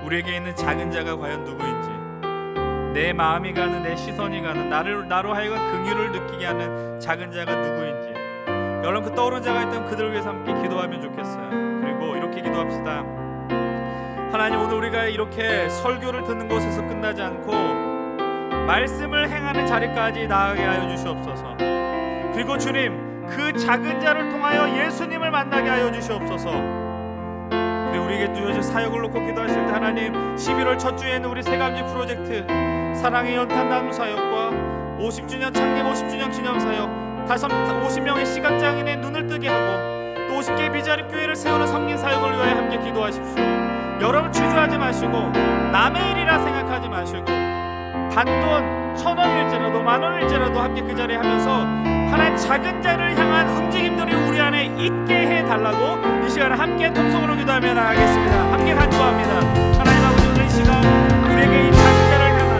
우리에게 있는 작은 자가 과연 누구인지, 내 마음이 가는, 내 시선이 가는, 나로 하여금 긍휼을 느끼게 하는 작은 자가 누구인지, 여러분 그 떠오른 자가 있다면 그들을 위해서 함께 기도하면 좋겠어요. 그리고 이렇게 기도합시다. 하나님, 오늘 우리가 이렇게 설교를 듣는 곳에서 끝나지 않고 말씀을 행하는 자리까지 나아가게 하여 주시옵소서. 그리고 주님, 그 작은 자를 통하여 예수님을 만나게 하여 주시옵소서. 그리고 우리에게 주어질 사역을 놓고 기도하실 때 하나님, 11월 첫 주에는 우리 새감지 프로젝트 사랑의 연탄 나눔 사역과 50주년 창립 50주년 기념 사역, 50명의 시각장애인의 눈을 뜨게 하고 또 50개의 비자립 교회를 세우는 섬긴 사역을 위하여 함께 기도하십시오. 여러분 주저하지 마시고 남의 일이라 생각하지 마시고 단돈 1,000원일지라도 10,000원일지라도 함께 그 자리에 하면서 하나님 작은 자를 향한 움직임들이 우리 안에 있게 해달라고 이 시간에 함께 통성으로 기도하며 나가겠습니다. 함께 간구합니다. 하나님 아버지, 오늘 이 시간 우리에게 이 작은 자를 향한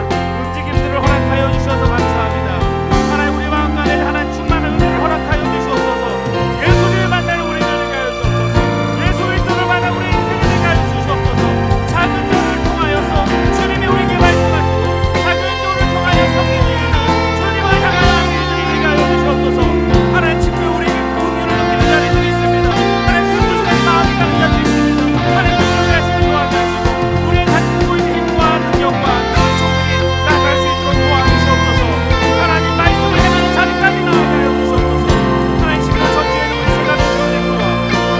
움직임들을 허락하여 주셔서 감사합니다. 하나님, 우리 마음 가운데 하나님 충만한 은혜를 허락하여 주시옵소서. 예수를 만나는 우리 되게 하여 주옵소서. 예수 그리스도를 만나는 우리 인생이 되게 하여 주시옵소서. 작은 자를 통하여서 주님이 우리에게 말씀하시고 작은 자를 통하여 성령이 주님을 향하여 우리들이 되게 하여 주시옵소서. 하나님, 친구 우리에게 긍휼을 느끼는 자리들이 있습니다. 하나님, 그 불쌍한 마음이 가는 자들이 있습니다. 하나님, 그들을 하시고 도와주시고 우리의 갖고 있는 힘과 능력과 그런 충분히 나아갈 수 있도록 도와주시옵소서. 하나님, 말씀을 행하는 자리까지 나아가게 하여 주시옵소서. 하나님, 11월 전주에는 우리 새가족 프로젝트와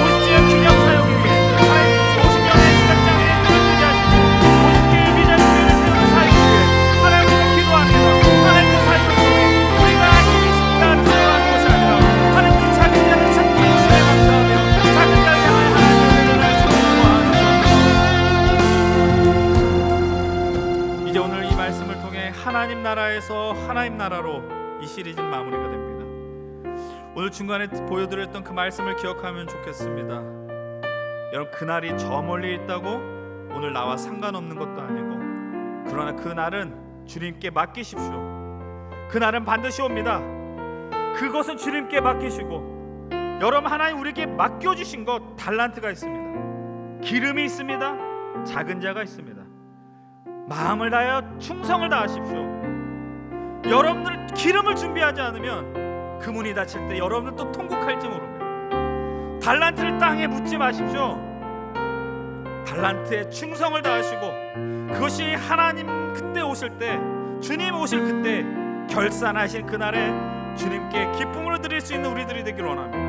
50주년 기념 사역을 위해 하나님 50명의 시각장애인 눈을 뜨게 하시고 50개의 비자립 교회를 세우는 사역을 위해 하나님 우리가 기도합니다. 하나님, 그 사역을 통해 우리가 힘이 있습니다 들어가는 것이 아니라 하나님 그 작은 자를 찾게 해주시에 감사하며 작은 자를 향하여 하나님의 은혜를 하시고 도와주시옵소서. 이제 오늘 이 말씀을 통해 하나님 나라에서 하나님 나라로 이 시리즈 마무리가 됩니다. 오늘 중간에 보여드렸던 그 말씀을 기억하면 좋겠습니다. 여러분, 그날이 저 멀리 있다고 오늘 나와 상관없는 것도 아니고, 그러나 그날은 주님께 맡기십시오. 그날은 반드시 옵니다. 그것은 주님께 맡기시고, 여러분, 하나님 우리에게 맡겨주신 것 달란트가 있습니다. 기름이 있습니다. 작은 자가 있습니다. 마음을 다하여 충성을 다하십시오. 여러분들 기름을 준비하지 않으면 그 문이 닫힐 때 여러분들 또 통곡할지 모릅니다. 달란트를 땅에 묻지 마십시오. 달란트에 충성을 다하시고, 그것이 하나님 그때 오실 때, 주님 오실 그때 결산하신 그날에 주님께 기쁨으로 드릴 수 있는 우리들이 되기를 원합니다.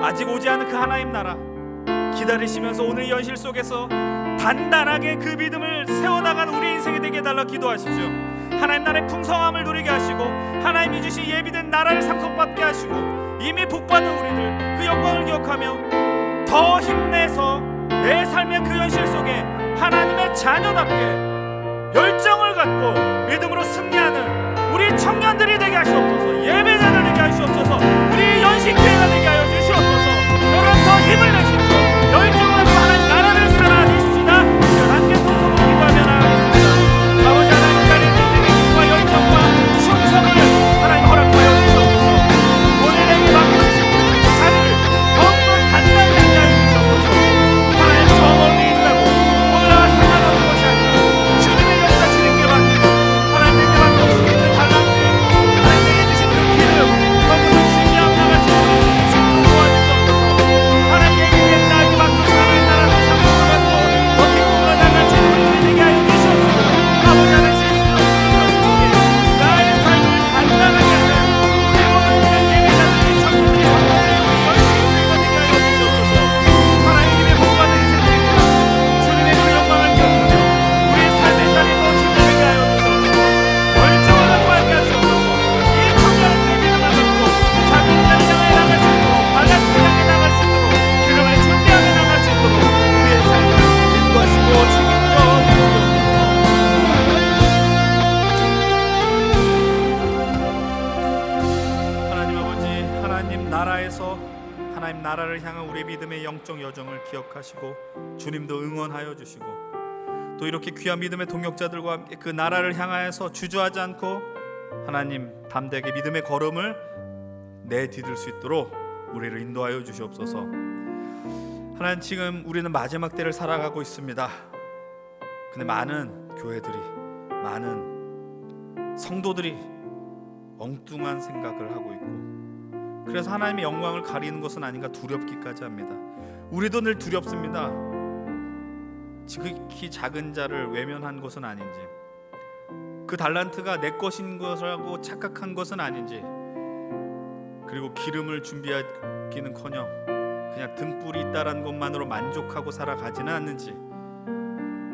아직 오지 않은 그 하나님 나라 기다리시면서 오늘 이 현실 속에서 단단하게 그 믿음을 세워나가는 우리 인생이 되게 해달라 기도하십시오. 하나님 나라의 풍성함을 누리게 하시고 하나님이 주신 예비된 나라를 상속받게 하시고 이미 복받은 우리들 그 영광을 기억하며 더 힘내서 내 삶의 그 현실 속에 하나님의 자녀답게 열정을 갖고 믿음으로 승리하는 우리 청년들이 되게 하시옵소서. 예배자들 되게 하시옵소서. 우리 연식교회가 되게 하여 주시옵소서. 여러분 더 힘을 내십시오. 열정을 갖고 하나님 나라를 살아내십시다. 함께 통성으로 기도하며 나아가겠습니다. 아버지 하나님, 자리에 내게 힘과 열정과 충성을 하나님 허락하여 주시옵소서. 오늘 내게 맡겨주신 자리를 더욱더 단단히 하게 하여 주시옵소서. 하나님, 저 멀리 있다고 오늘 나와 상관없는 것이 아니라 주님의 역사 주님께 맡기고 하나님 내게 맡겨주신 그 달란트, 하나님 내게 주신 그 기름, 거기서 주님이 앞나갈 수 있도록 주님으로 도와주시옵소서. 하나님 내게 나에게 맡겨주신 하나님 나라를 상속을 갖고 더 기쁨으로 나갈 수 있는 우리들이 되게 하여 주시옵소서. 아버지 하나님, 나의 삶을 단단하게 하는 우리 모든 그냥 예배자들이 청년들이 성도들이 우리 열심히 주의가 되게 하여 주시옵소서. 하나님의 복받은 인생 되기를 주님의 그 영광을 기억하며 우리의 삶의 자리에 더 힘들게 하여 주시옵소서. 열정을 갖고 하게 하시옵소서. 이 청년들의 믿음을 갖고 작은 자를 향해 나갈 수 있도록 발란트를 향해 나갈 수 있도록 기름을 준비하며 나갈 수 있도록 우리의 삶을 인도하시고 책임져 주시옵소서. 하나님 아버지, 하나님 나라에서 하나님 나라를 향한 우리의 믿음의 영적 여정을 기억하시고 주님도 응원하여 주시고 또 이렇게 귀한 믿음의 동역자들과 함께 그 나라를 향하여서 주저하지 않고 하나님 담대하게 믿음의 걸음을 내디딜 수 있도록 우리를 인도하여 주시옵소서. 하나님, 지금 우리는 마지막 때를 살아가고 있습니다. 근데 많은 교회들이, 많은 성도들이 엉뚱한 생각을 하고 있고, 그래서 하나님의 영광을 가리는 것은 아닌가 두렵기까지 합니다. 우리도 늘 두렵습니다. 지극히 작은 자를 외면한 것은 아닌지, 그 달란트가 내 것인 것이라고 착각한 것은 아닌지, 그리고 기름을 준비하기는커녕 그냥 등불이 있다라는 것만으로 만족하고 살아가지는 않는지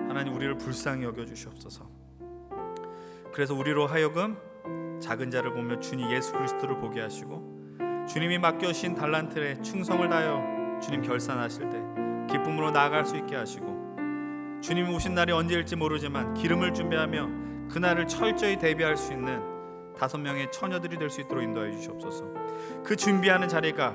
하나님 우리를 불쌍히 여겨주시옵소서. 그래서 우리로 하여금 작은 자를 보며 주님 예수 그리스도를 보게 하시고, 주님이 맡겨주신 달란트에 충성을 다하여 주님 결산하실 때 기쁨으로 나아갈 수 있게 하시고, 주님이 오신 날이 언제일지 모르지만 기름을 준비하며 그날을 철저히 대비할 수 있는 5명의 처녀들이 될 수 있도록 인도하여 주시옵소서. 그 준비하는 자리가,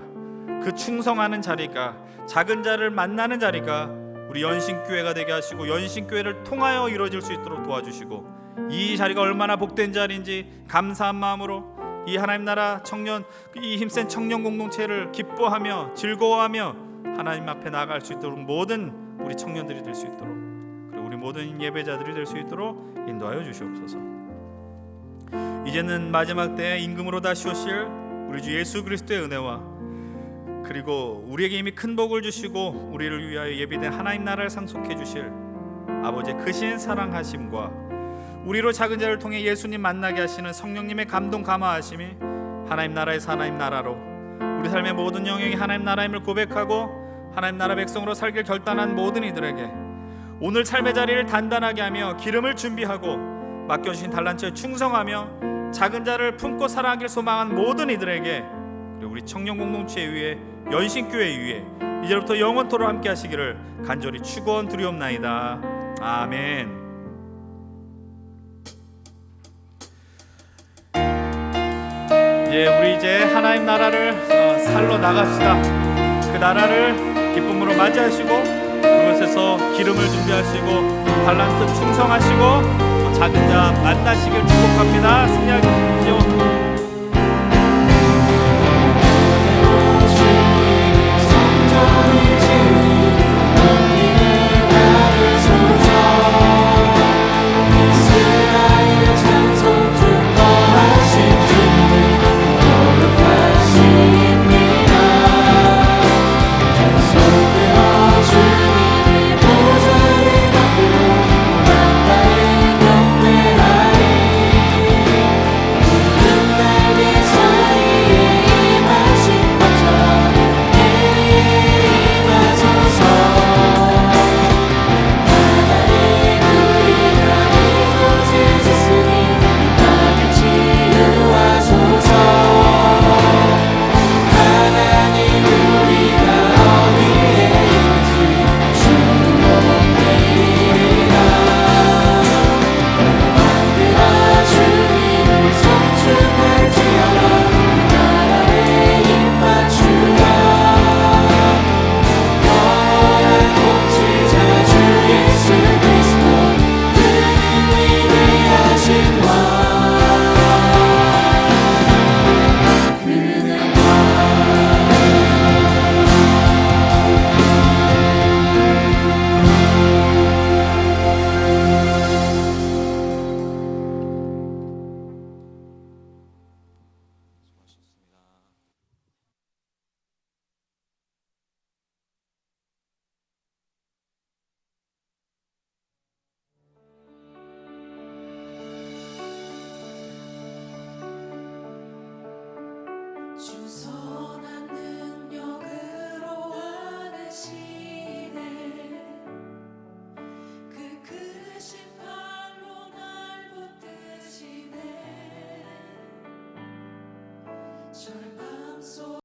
그 충성하는 자리가, 작은 자를 만나는 자리가 우리 연신교회가 되게 하시고 연신교회를 통하여 이루어질 수 있도록 도와주시고, 이 자리가 얼마나 복된 자리인지 감사한 마음으로 이 하나님 나라 청년, 이 힘센 청년 공동체를 기뻐하며 즐거워하며 하나님 앞에 나아갈 수 있도록 모든 우리 청년들이 될 수 있도록, 그리고 우리 모든 예배자들이 될 수 있도록 인도하여 주시옵소서. 이제는 마지막 때에 임금으로 다시 오실 우리 주 예수 그리스도의 은혜와, 그리고 우리에게 이미 큰 복을 주시고 우리를 위하여 예비된 하나님 나라를 상속해 주실 아버지의 크신 사랑하심과, 우리로 작은 자를 통해 예수님 만나게 하시는 성령님의 감동 감화하심이 하나님 나라에서 하나님 나라로, 우리 삶의 모든 영역이 하나님 나라임을 고백하고 하나님 나라 백성으로 살길 결단한 모든 이들에게 오늘 삶의 자리를 단단하게 하며 기름을 준비하고 맡겨주신 달란트에 충성하며 작은 자를 품고 살아가길 소망한 모든 이들에게, 그리고 우리 청년 공동체 위에 연신교회 위에 이제부터 영원토록 함께 하시기를 간절히 축원 드리옵나이다. 아멘. 우리 이제 하나님 나라를 살러 나갑시다. 그 나라를 기쁨으로 맞이하시고 그곳에서 기름을 준비하시고 달란트 충성하시고 작은 자 만나시길 축복합니다. 승리하십시오.